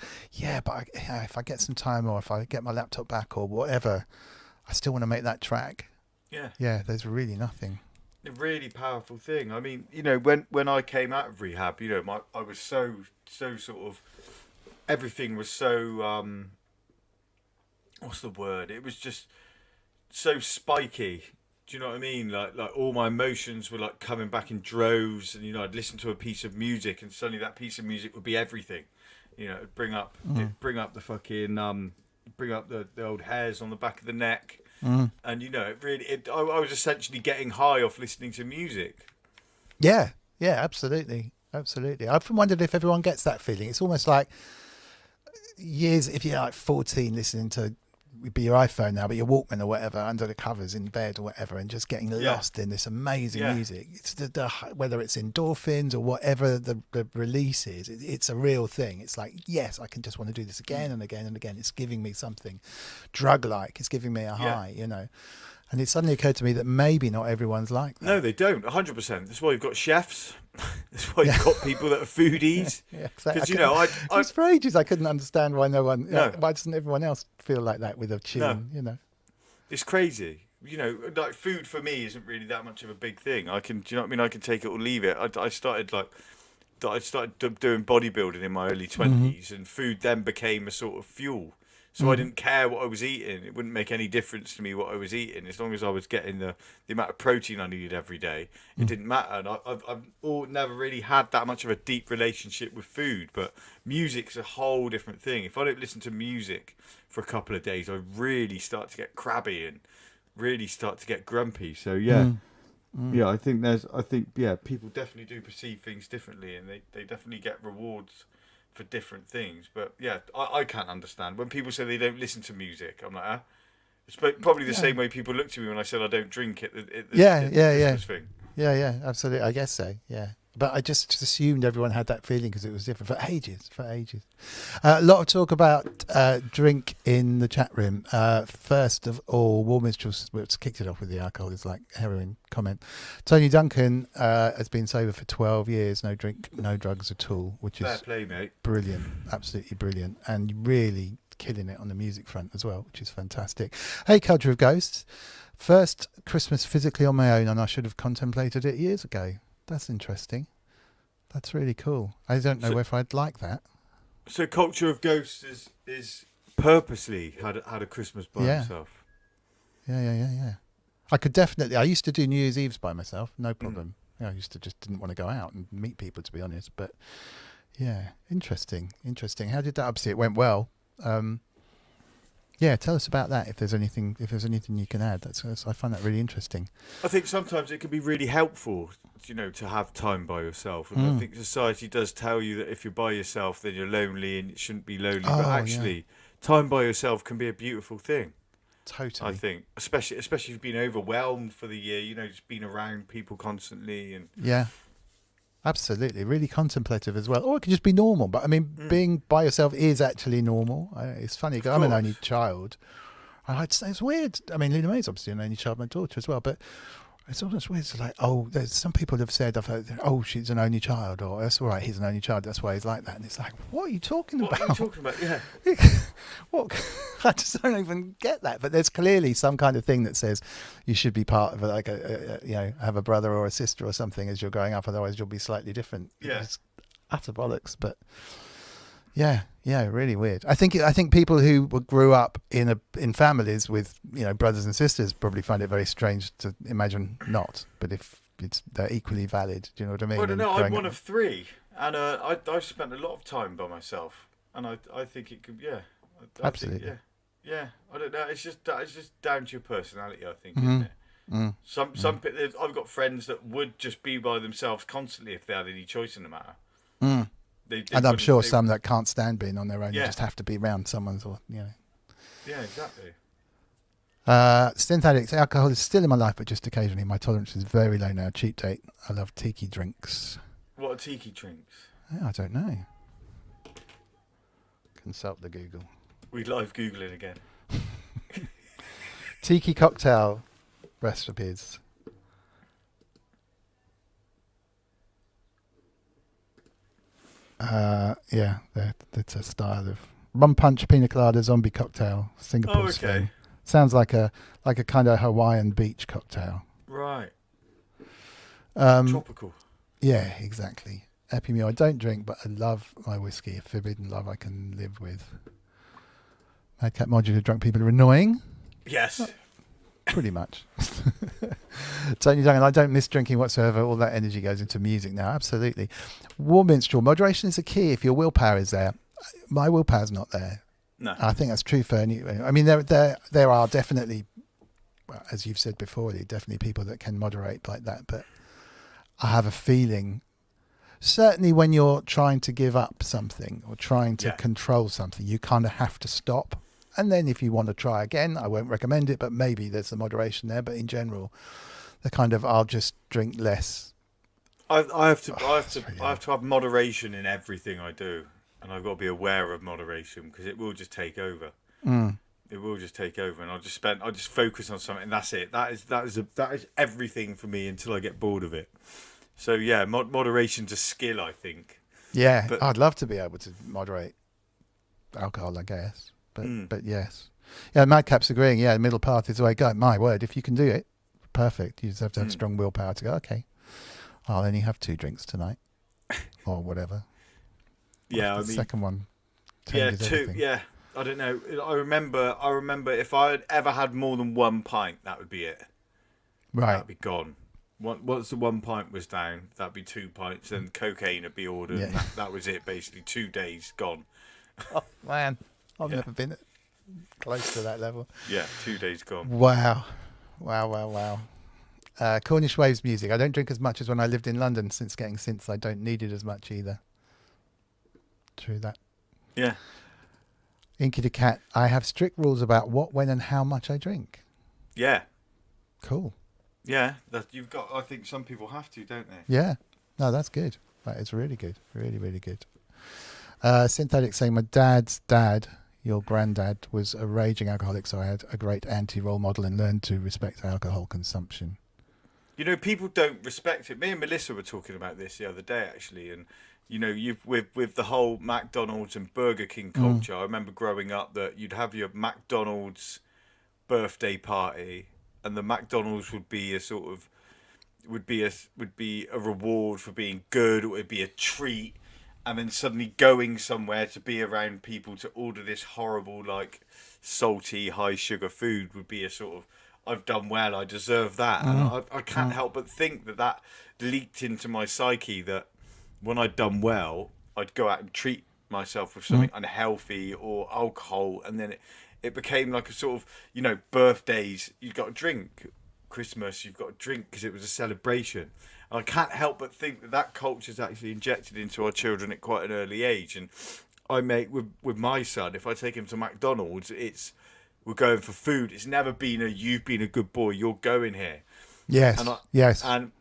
but if I get some time, or if I get my laptop back or whatever, I still want to make that track. Yeah, there's really nothing. A really powerful thing. I mean, when I came out of rehab, I was so sort of, everything was so what's the word? It was just so spiky. Do you know what I mean? Like all my emotions were like coming back in droves, and I'd listen to a piece of music, and suddenly that piece of music would be everything. It'd bring up the fucking bring up the old hairs on the back of the neck. And I was essentially getting high off listening to music. Yeah, absolutely. I've often wondered if everyone gets that feeling. It's almost like years, if you're like 14 listening to, it'd be your iPhone now, but your Walkman or whatever, under the covers in bed or whatever, and just getting lost in this amazing music. It's whether it's endorphins or whatever the release is, it's a real thing. It's like, yes, I can just want to do this again and again and again. It's giving me something drug-like. It's giving me a high, And it suddenly occurred to me that maybe not everyone's like that. No, they don't. 100%. That's why you've got chefs. That's why you've got people that are foodies. Exactly. Because for ages I couldn't understand why why doesn't everyone else feel like that with a tune? It's crazy. Like food for me isn't really that much of a big thing. I can take it or leave it. I started doing bodybuilding in my early 20s, and food then became a sort of fuel. So I didn't care what I was eating. It wouldn't make any difference to me what I was eating, as long as I was getting the amount of protein I needed every day. It didn't matter. And I've never really had that much of a deep relationship with food. But music's a whole different thing. If I don't listen to music for a couple of days, I really start to get crabby and really start to get grumpy. So yeah. Yeah, I think people definitely do perceive things differently, and they definitely get rewards for different things. But yeah, I can't understand when people say they don't listen to music. I'm like, it's probably the same way people looked at me when I said I don't drink at the Christmas thing. Yeah, absolutely. I guess so. Yeah. But I just assumed everyone had that feeling because it was different for ages. A lot of talk about drink in the chat room. First of all, War Minstrels, which kicked it off with the alcohol, is like heroin comment. Tony Duncan has been sober for 12 years, no drink, no drugs at all, which Fair is play, mate. brilliant, absolutely brilliant, and really killing it on the music front as well, which is fantastic. Hey, Culture of Ghosts. First Christmas physically on my own, and I should have contemplated it years ago. That's interesting. That's really cool. I don't know if I'd like that. So Culture of Ghosts is purposely had a Christmas by himself. Yeah. I could definitely. I used to do New Year's Eves by myself, no problem. I used to just didn't want to go out and meet people, to be honest. But yeah, interesting. How did that? Obviously, it went well. Yeah, tell us about that. If there's anything you can add, I find that really interesting. I think sometimes it can be really helpful, to have time by yourself. And I think society does tell you that if you're by yourself, then you're lonely, and it shouldn't be lonely. But actually, time by yourself can be a beautiful thing. Totally. I think, especially if you've been overwhelmed for the year, just being around people constantly and yeah. Absolutely, really contemplative as well. Or it could just be normal. But I mean, being by yourself is actually normal. It's funny because I'm an only child. I'd say it's weird. I mean, Lena May's obviously an only child, my daughter as well. But it's almost weird. It's like, there's some people have said, I've heard, she's an only child, or that's all right, he's an only child, that's why he's like that. And it's like, what are you talking about? What are you talking about? Yeah. What? I just don't even get that. But there's clearly some kind of thing that says you should be part of have a brother or a sister or something as you're growing up. Otherwise, you'll be slightly different. Yeah. It's utter bollocks. But yeah, really weird. I think people who grew up in families with brothers and sisters probably find it very strange to imagine not. But if they're equally valid, do you know what I mean? Well, I don't know. I'm one of three, and I've spent a lot of time by myself, and I think it could, absolutely. Yeah. I don't know. It's just down to your personality, I think, isn't it? Some I've got friends that would just be by themselves constantly if they had any choice in the matter. And I'm sure some that can't stand being on their own, you just have to be around someone, Yeah, exactly. Synth addicts, alcohol is still in my life, but just occasionally. My tolerance is very low now. Cheap date. I love tiki drinks. What are tiki drinks? Yeah, I don't know. Consult the Google. We live Googling again. Tiki cocktail recipes. That's a style of rum punch, pina colada, zombie cocktail, Singapore style. Sounds like a kind of Hawaiian beach cocktail. Right. Tropical. Yeah, exactly. Epimure. I don't drink, but I love my whiskey. A forbidden love I can live with. Madcap modular drunk people are annoying. Yes. Pretty much. Tony Duncan, I don't miss drinking whatsoever. All that energy goes into music now. Absolutely. War Minstrel, moderation is a key if your willpower is there. My willpower's not there. No. I think that's true for any. I mean, there are definitely, well, as you've said before, there are definitely people that can moderate like that. But I have a feeling, certainly when you're trying to give up something or trying to control something, you kind of have to stop. And then if you want to try again, I won't recommend it, but maybe there's some moderation there. But in general, the kind of I'll just drink less. I have to have moderation in everything I do, and I've got to be aware of moderation because it will just take over. It will just take over, and I'll just focus on something. And that's it. That is everything for me until I get bored of it. So yeah, moderation's a skill, I think. Yeah, but I'd love to be able to moderate alcohol, I guess. But yes. Yeah, Madcap's agreeing. Yeah, the middle path is the way to go. My word, if you can do it, perfect. You just have to have strong willpower to go, okay, I'll only have 2 drinks tonight. Or whatever. Yeah, the second one. Yeah, 2. Everything. Yeah, I don't know. I remember if I had ever had more than 1 pint, that would be it. Right. That'd be gone. Once the 1 pint was down, that'd be 2 pints. Then cocaine would be ordered. And that was it, basically. 2 days gone. Oh, man. I've never been close to that level. Yeah, 2 days gone. Wow. Wow. Cornish Waves music. I don't drink as much as when I lived in London. Since getting since I don't need it as much either. True that. Yeah. Inky the Cat. I have strict rules about what, when, and how much I drink. Yeah. Cool. Yeah. That you've got. I think some people have to, don't they? Yeah. No, that's good. That is really good. Really, really good. Synthetic saying my dad's dad, your granddad, was a raging alcoholic, so I had a great anti-role model and learned to respect alcohol consumption. You know, people don't respect it. Me and Melissa were talking about this the other day, actually, and you know, you've with the whole McDonald's and Burger King culture. I remember growing up that you'd have your McDonald's birthday party, and the McDonald's would be a sort of would be a reward for being good, or it'd be a treat, and then suddenly going somewhere to be around people to order this horrible, like, salty, high sugar food would be a sort of, I've done well, I deserve that. And I can't help but think that leaked into my psyche, that when I'd done well, I'd go out and treat myself with something unhealthy or alcohol, and then it became like a sort of, you know, birthdays, you've got to drink. Christmas, you've got to drink because it was a celebration. And I can't help but think that culture is actually injected into our children at quite an early age. And I make with my son, if I take him to McDonald's, we're going for food. It's never been you've been a good boy, you're going here. Yes. Yes. And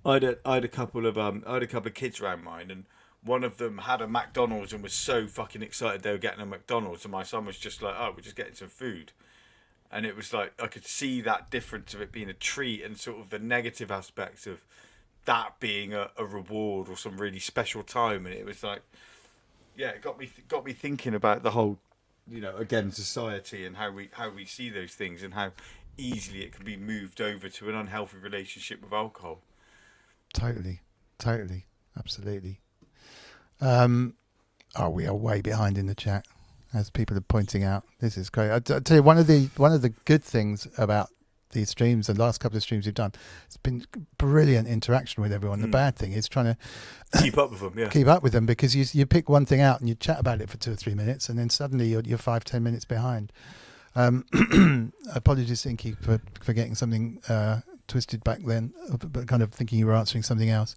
I had a couple of kids around mine, and one of them had a McDonald's and was so fucking excited they were getting a McDonald's, and my son was just like, oh, we're just getting some food. And it was like, I could see that difference of it being a treat, and sort of the negative aspects of that being a reward or some really special time. And it was like, yeah, it got me thinking about the whole, you know, again, society and how we see those things, and how easily it can be moved over to an unhealthy relationship with alcohol. Totally, absolutely. We are way behind in the chat, as people are pointing out. This is great. I tell you, one of the good things about these streams, the last couple of streams we've done, it's been brilliant interaction with everyone. The bad thing is trying to keep up with them. Yeah, keep up with them, because you pick one thing out and you chat about it for 2 or 3 minutes, and then suddenly you're 5-10 minutes behind. Apologies, Inky, for getting something twisted back then, but kind of thinking you were answering something else.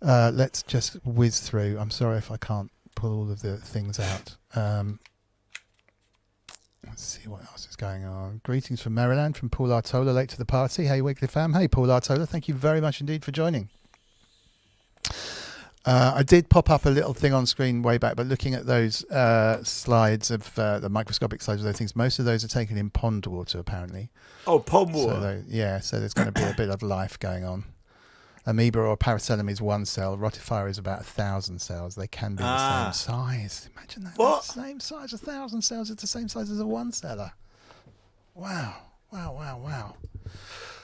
Let's just whiz through. I'm sorry if I can't pull all of the things out. Let's see what else is going on. Greetings from Maryland, from Paul Artola, late to the party. Hey, Weekly fam. Hey, Paul Artola. Thank you very much indeed for joining. I did pop up a little thing on screen way back, but looking at those slides of the microscopic slides of those things, most of those are taken in pond water, apparently. Oh, pond water. So there's going to be a bit of life going on. Amoeba or paracellum is 1 cell. Rotifier is about 1,000 cells. They can be the same size. Imagine that. What? The same size. 1,000 cells. It's the same size as a 1-celler. Wow.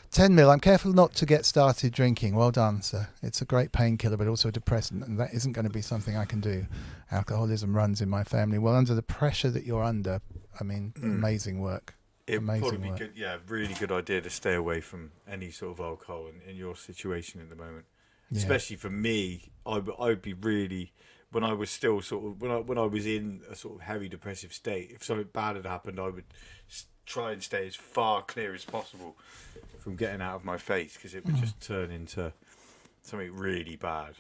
10 mil. I'm careful not to get started drinking. Well done, sir. It's a great painkiller, but also a depressant, and that isn't going to be something I can do. Alcoholism runs in my family. Well, under the pressure that you're under, I mean, amazing work. It'd probably be good. Yeah, really good idea to stay away from any sort of alcohol in your situation at the moment. Yeah. Especially for me, I would be really, when I was still sort of when I was in a sort of heavy depressive state. If something bad had happened, I would try and stay as far clear as possible from getting out of my face, because it would just turn into something really bad.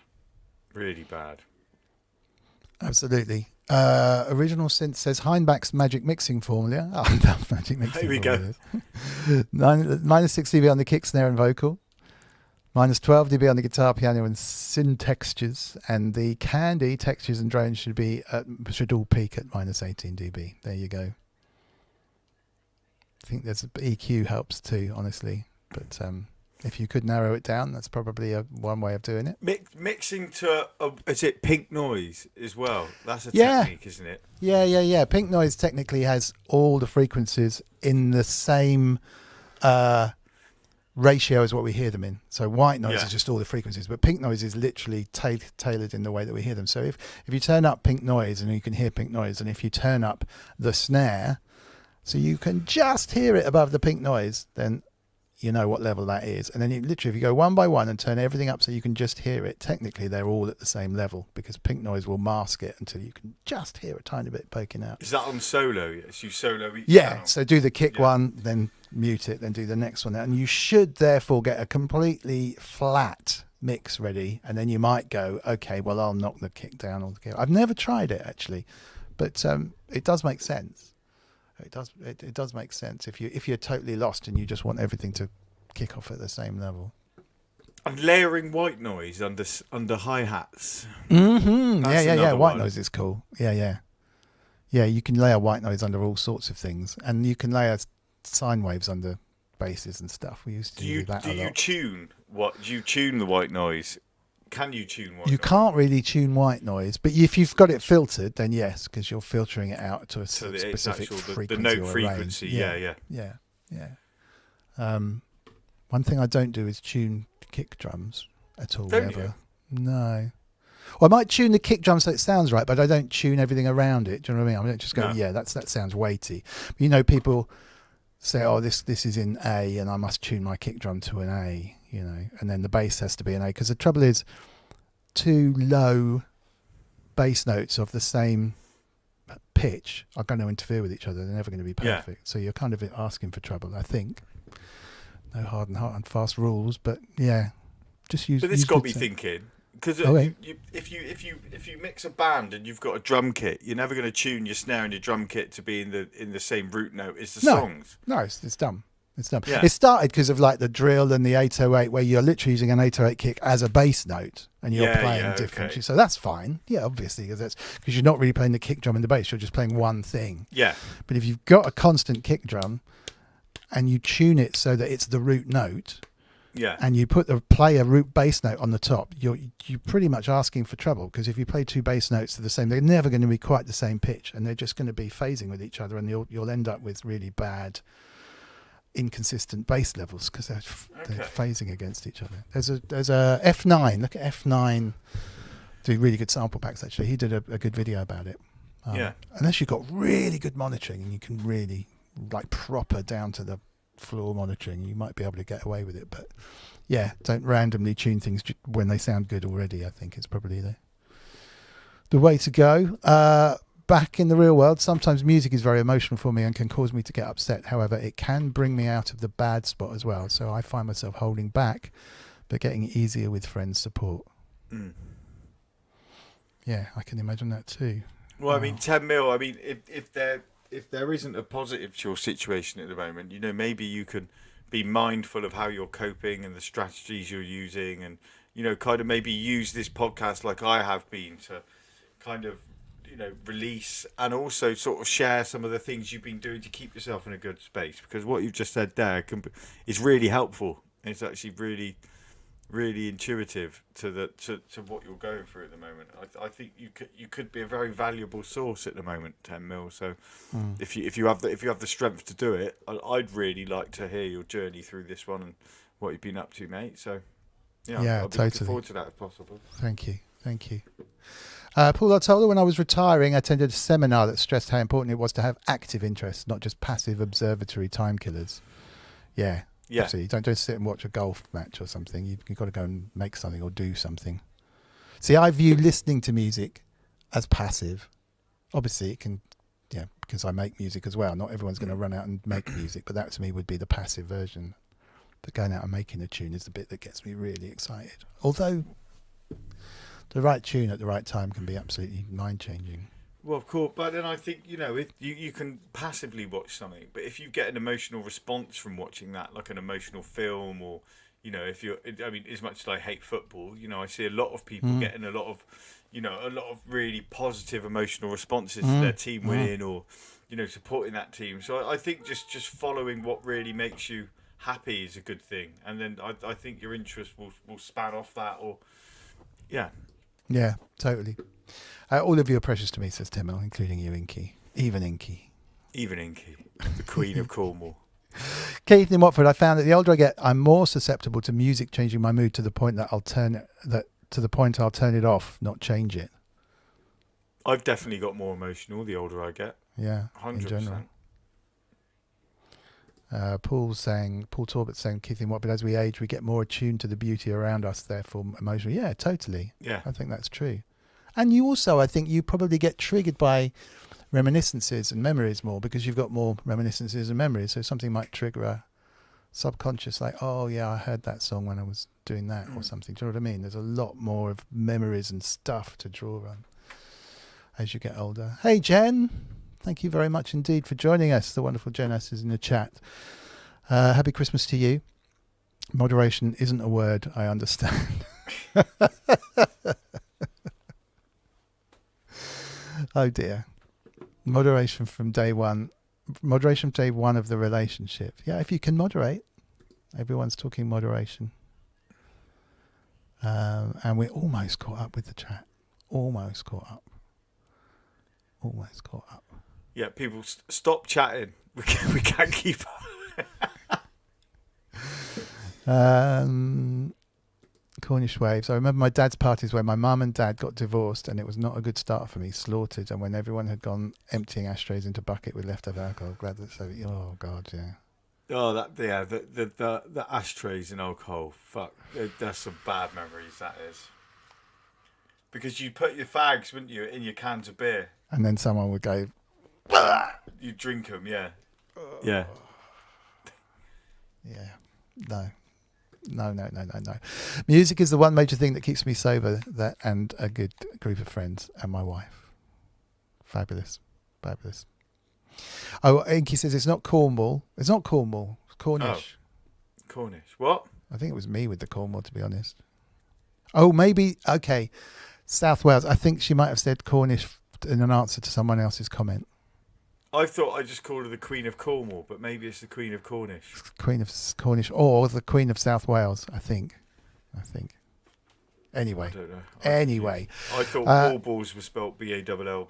Absolutely. Original Synth says Heinbach's magic mixing formula. Oh, I love magic mixing. Here we go. Minus 6 dB on the kick, snare, and vocal. Minus 12 dB on the guitar, piano, and synth textures. And the candy textures and drones should all peak at minus 18 dB. There you go. I think there's EQ helps too, honestly. But if you could narrow it down, that's probably one way of doing it. Mixing to, is it pink noise as well? That's a technique, isn't it? Yeah. Pink noise technically has all the frequencies in the same ratio as what we hear them in. So white noise is just all the frequencies, but pink noise is literally tailored in the way that we hear them. So if you turn up pink noise, and you can hear pink noise, and if you turn up the snare, so you can just hear it above the pink noise, then you know what level that is. And then you literally, if you go one by one and turn everything up so you can just hear it, technically they're all at the same level, because pink noise will mask it until you can just hear a tiny bit poking out. Is that on solo? Yes, you solo each Yeah, channel. so do the kick one, then mute it, then do the next one. And you should therefore get a completely flat mix ready. And then you might go, okay, well, I'll knock the kick down altogether. I've never tried it, actually, but it does make sense. It does make sense if you're totally lost and you just want everything to kick off at the same level. And layering white noise under hi-hats. Mm-hmm. Yeah. White one. noise is cool. Yeah. You can layer white noise under all sorts of things, and you can layer sine waves under basses and stuff. We used to do that a lot. Do you tune the white noise? Can you tune white noise? You can't really tune white noise, but if you've got it filtered, then yes, because you're filtering it out to a specific frequency. The note or frequency, range. Yeah. One thing I don't do is tune kick drums at all. Don't ever. you? No. Well, I might tune the kick drum so it sounds right, but I don't tune everything around it. Do you know what I mean? I don't just go, No. that sounds weighty. But, you know, people say, oh, this is in A, and I must tune my kick drum to an A, you know, and then the bass has to be an A. Because the trouble is, two low bass notes of the same pitch are going to interfere with each other. They're never going to be perfect. Yeah. So you're kind of asking for trouble, I think. No hard and fast rules, but yeah, just use. But this use got good me sound. thinking, because Okay. if you mix a band and you've got a drum kit, you're never going to tune your snare and your drum kit to be in the same root note as the songs. No, it's dumb. It's dumb. Yeah. It started because of like the drill and the 808, where you're literally using an 808 kick as a bass note and you're playing differently. okay. So that's fine. Yeah, obviously, because you're not really playing the kick drum and the bass. You're just playing one thing. Yeah. But if you've got a constant kick drum and you tune it so that it's the root note, Yeah. and you play a root bass note on the top, you're pretty much asking for trouble, because if you play two bass notes to the same, they're never going to be quite the same pitch, and they're just going to be phasing with each other, and you'll end up with really bad, inconsistent bass levels because they're phasing against each other. There's a F9. Look at F9. Do really good sample packs, actually. He did a good video about it. Unless you've got really good monitoring and you can really like proper down to the floor monitoring, you might be able to get away with it. But yeah, don't randomly tune things when they sound good already. I think it's probably the way to go. Back in the real world, sometimes music is very emotional for me and can cause me to get upset. However, it can bring me out of the bad spot as well. So I find myself holding back, but getting easier with friends' support. Yeah, I can imagine that too. Well, I mean, 10 mil. I mean, if there isn't a positive to your situation at the moment, you know, maybe you can be mindful of how you're coping and the strategies you're using, and you know, kind of maybe use this podcast like I have been to kind of, you know, release and also sort of share some of the things you've been doing to keep yourself in a good space, because what you've just said there is really helpful. It's actually really intuitive to what you're going through at the moment. I think you could be a very valuable source at the moment, 10 mil. So if you have the strength to do it, I'd really like to hear your journey through this one and what you've been up to, mate. So yeah, I'll be looking forward to that if possible. Thank you. Paul Artola, when I was retiring, I attended a seminar that stressed how important it was to have active interests, not just passive observatory time killers. Yeah. Absolutely. Don't just sit and watch a golf match or something. You've got to go and make something or do something. See, I view listening to music as passive. Obviously, it can, because I make music as well. Not everyone's going to run out and make music, but that to me would be the passive version. But going out and making a tune is the bit that gets me really excited. Although the right tune at the right time can be absolutely mind-changing. Well, of course, but then I think, you know, if you can passively watch something, but if you get an emotional response from watching that, like an emotional film, or, you know, as much as I hate football, you know, I see a lot of people getting a lot of really positive emotional responses to their team winning, or, you know, supporting that team. So I think just following what really makes you happy is a good thing, and then I think your interest will span off that, or yeah, totally. All of you are precious to me, says Tim, including you, Inky. Even Inky, the Queen of Cornwall. Keith in Watford, I found that the older I get, I'm more susceptible to music changing my mood to the point that I'll turn it off, not change it. I've definitely got more emotional the older I get. Yeah, 100%. in general. Paul Torbett saying, Keith, but as we age, we get more attuned to the beauty around us, therefore emotionally. Yeah, totally. Yeah. I think that's true. And you also, I think you probably get triggered by reminiscences and memories more because you've got more reminiscences and memories. So something might trigger a subconscious, like, oh yeah, I heard that song when I was doing that or something. Do you know what I mean? There's a lot more of memories and stuff to draw on as you get older. Hey, Jen. Thank you very much indeed for joining us. The wonderful Jen S is in the chat. Happy Christmas to you. Moderation isn't a word, I understand. Oh dear. Moderation from day one of the relationship. Yeah, if you can moderate. Everyone's talking moderation. And we're almost caught up with the chat. Almost caught up. Yeah, people stop chatting. We can't keep up. Cornish waves. I remember my dad's parties where my mum and dad got divorced, and it was not a good start for me. Slaughtered, and when everyone had gone emptying ashtrays into bucket with leftover alcohol. Glad that so. Oh God, yeah. Oh, the ashtrays and alcohol. Fuck, that's some bad memories. That is. Because you put your fags, wouldn't you, in your cans of beer, and then someone would go. You drink them, yeah. Yeah. Yeah. No. Music is the one major thing that keeps me sober, that and a good group of friends and my wife. Fabulous. Oh, Inky says it's not Cornwall. It's not Cornwall. It's Cornish. Oh. Cornish. What? I think it was me with the Cornwall, to be honest. Oh, maybe. Okay. South Wales. I think she might have said Cornish in an answer to someone else's comment. I thought I just called her the Queen of Cornwall, but maybe it's the Queen of Cornish. Queen of Cornish, or the Queen of South Wales, I think. Anyway. I don't know. I thought baubles were spelt B-A-L-L.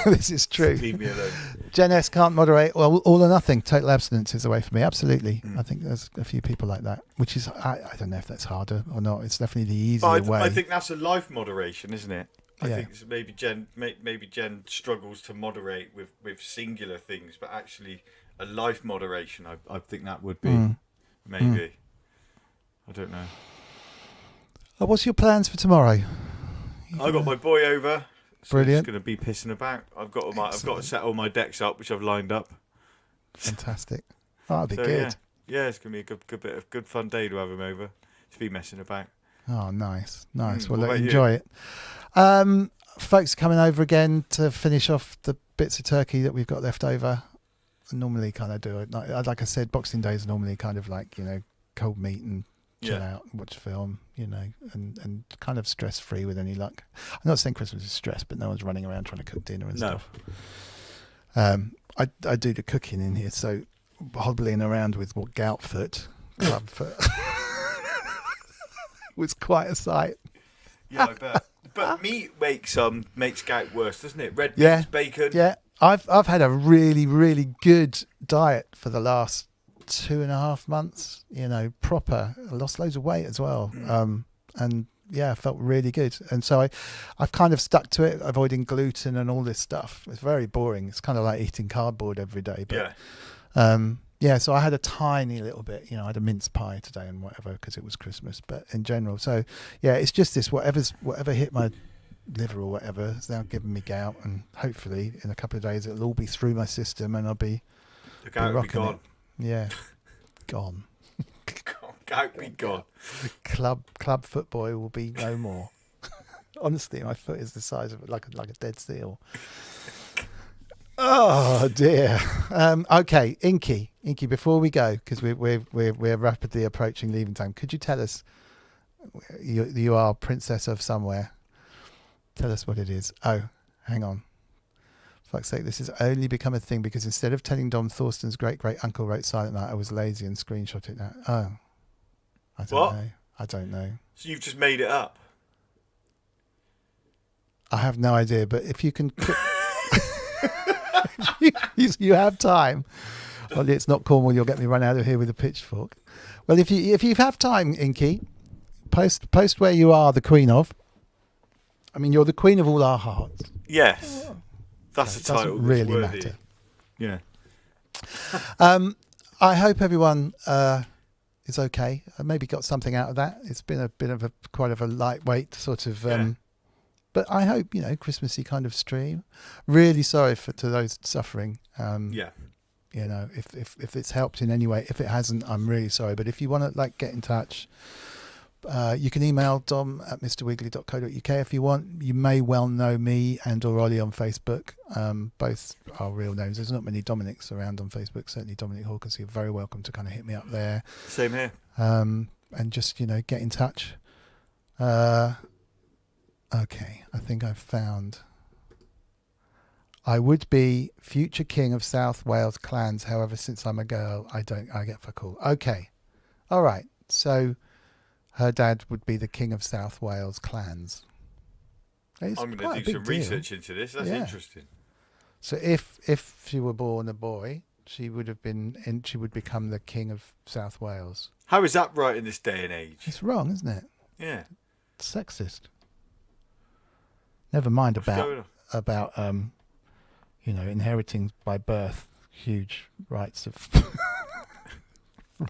This is true. Leave me alone. Jen S can't moderate. Well, all or nothing. Total abstinence is the way for me. Absolutely. I think there's a few people like that, which is, I don't know if that's harder or not. It's definitely the easier way. I think that's a life moderation, isn't it? I Yeah. think maybe Jen struggles to moderate with singular things, but actually a life moderation, I think that would be maybe. I don't know. What's your plans for tomorrow? I got my boy over. So Brilliant. he's going to be pissing about. I've got to set all my decks up, which I've lined up. Fantastic. Oh, that'd be So, good. Yeah, it's going to be a good fun day to have him over to be messing about. Oh, nice. Well, what about enjoy it. Folks coming over again to finish off the bits of turkey that we've got left over. I normally kind of do it. Like I said, Boxing Day is normally kind of like, cold meat and chill out and watch film, and kind of stress free with any luck. I'm not saying Christmas is stress, but no one's running around trying to cook dinner and stuff. I do the cooking in here, so hobbling around with gout foot, club foot was quite a sight. Yeah, I bet. But meat makes gout worse, doesn't it? Red meat, bacon. Yeah, I've had a really, really good diet for the last 2.5 months. Proper. I lost loads of weight as well. And yeah, I felt really good. And so I've kind of stuck to it, avoiding gluten and all this stuff. It's very boring. It's kind of like eating cardboard every day. But so I had a tiny little bit, I had a mince pie today and whatever because it was Christmas, but in general. So yeah, it's just this, whatever hit my liver or whatever is now giving me gout, and hopefully in a couple of days it'll all be through my system and I'll be the gout will be gone. Yeah. Gone. Gout be gone. The club foot boy will be no more. Honestly, my foot is the size of like a dead seal. Oh dear. Okay, Inky, before we go, because we're rapidly approaching leaving time, could you tell us, you are princess of somewhere, tell us what it is. Oh, hang on, for fuck's sake, this has only become a thing because instead of telling Dom Thorsten's great uncle wrote Silent Night, I was lazy and screenshot it now. Oh, I don't know. So you've just made it up? I have no idea, but if you can you have time. Well, it's not Cornwall, you'll get me run out of here with a pitchfork. Well, if you have time, Inky, post where you are the queen of. I mean, you're the queen of all our hearts. Yes. That's so a title. Doesn't really matter. Yeah. I hope everyone is okay. I maybe got something out of that. It's been a bit of a quite of a lightweight sort of. But I hope Christmassy kind of stream. Really sorry to those suffering. If it's helped in any way. If it hasn't, I'm really sorry. But if you want to get in touch, you can email dom@mrwiggly.co.uk if you want. You may well know me and or Ollie on Facebook. Both are real names. There's not many Dominics around on Facebook. Certainly Dominic Hawkins. You're very welcome to kind of hit me up there. Same here. And just get in touch. Okay, I think I've found. I would be future king of South Wales clans. However, since I'm a girl, I get fuck all. Okay, all right. So her dad would be the king of South Wales clans. I'm going to do some research into this. That's interesting. So if she were born a boy, she would have been, she would become the king of South Wales. How is that right in this day and age? It's wrong, isn't it? Yeah. It's sexist. Never mind about inheriting by birth huge rights of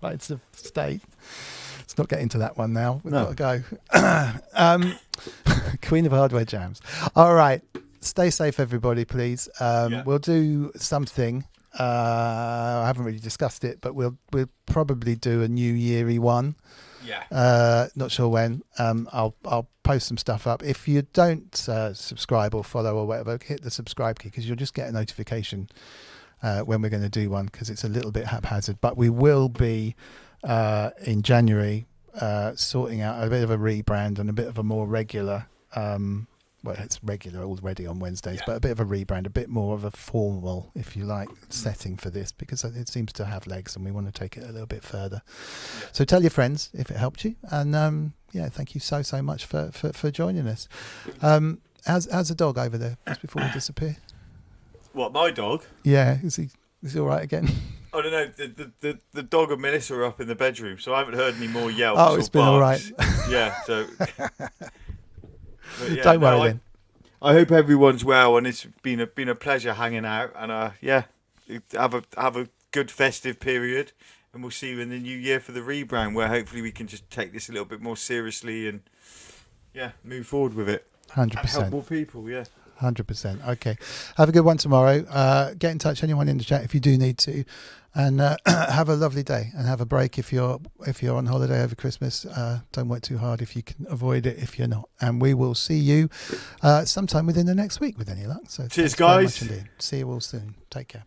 rights of state. Let's not get into that one now. We've got to go. Queen of hardware jams. All right. Stay safe, everybody, please. We'll do something. I haven't really discussed it, but we'll probably do a New Year-y one. Yeah. Not sure when. I'll post some stuff up. If you don't subscribe or follow or whatever, hit the subscribe key because you'll just get a notification when we're going to do one because it's a little bit haphazard. But we will be in January sorting out a bit of a rebrand and a bit of a more regular. Well, it's regular already on Wednesdays, but a bit of a rebrand, a bit more of a formal, if you like, setting for this because it seems to have legs and we want to take it a little bit further. Yeah. So tell your friends if it helped you. And thank you so much for joining us. How's the dog over there just before we disappear? What, my dog? Yeah, is he all right again? I don't know. The dog and Melissa are up in the bedroom, so I haven't heard any more yelps. Oh, it's been all right. Yeah, so. Yeah, don't worry then. I hope everyone's well, and it's been a pleasure hanging out. And have a good festive period, and we'll see you in the new year for the rebrand, where hopefully we can just take this a little bit more seriously and move forward with it. 100%. Help more people. 100%. Okay. Have a good one tomorrow. Get in touch, anyone in the chat, if you do need to, and have a lovely day and have a break if you're on holiday over Christmas. Don't work too hard if you can avoid it if you're not. And we will see you sometime within the next week with any luck. So cheers, guys. Very much indeed. See you all soon. Take care.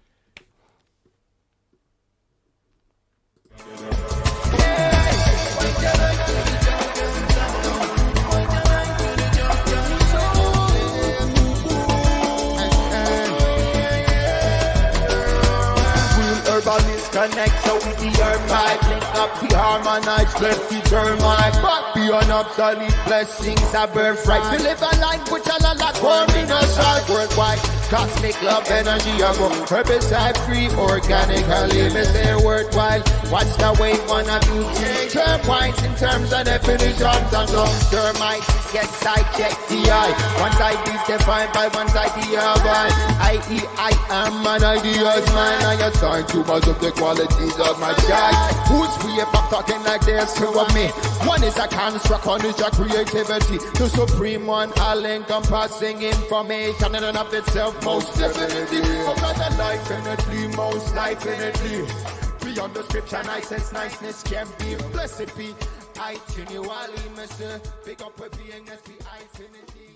Connect so with the herb mic, link up the harmonized, left the termite. But beyond obsolete blessings, a birthright. To live a life which a lot warm in us life worldwide. Cosmic love energy, I go herbicide free, organically, me say worthwhile. Watch the way one of you take term points in terms of definitions and some termites. Yes, I check the eye. One side is defined by one side the other. I.e. I am an ideas man. I assign too much of the qualities of my child. Who's we up talking like there's two of me? One is a construct, one is a creativity. The supreme one, all encompassing information in and of itself, most definitely. Another life infinitely, most life infinitely. Beyond the scripture, niceness can be. Blessed be. I continually, Mr. Pick up a being, that's the infinity.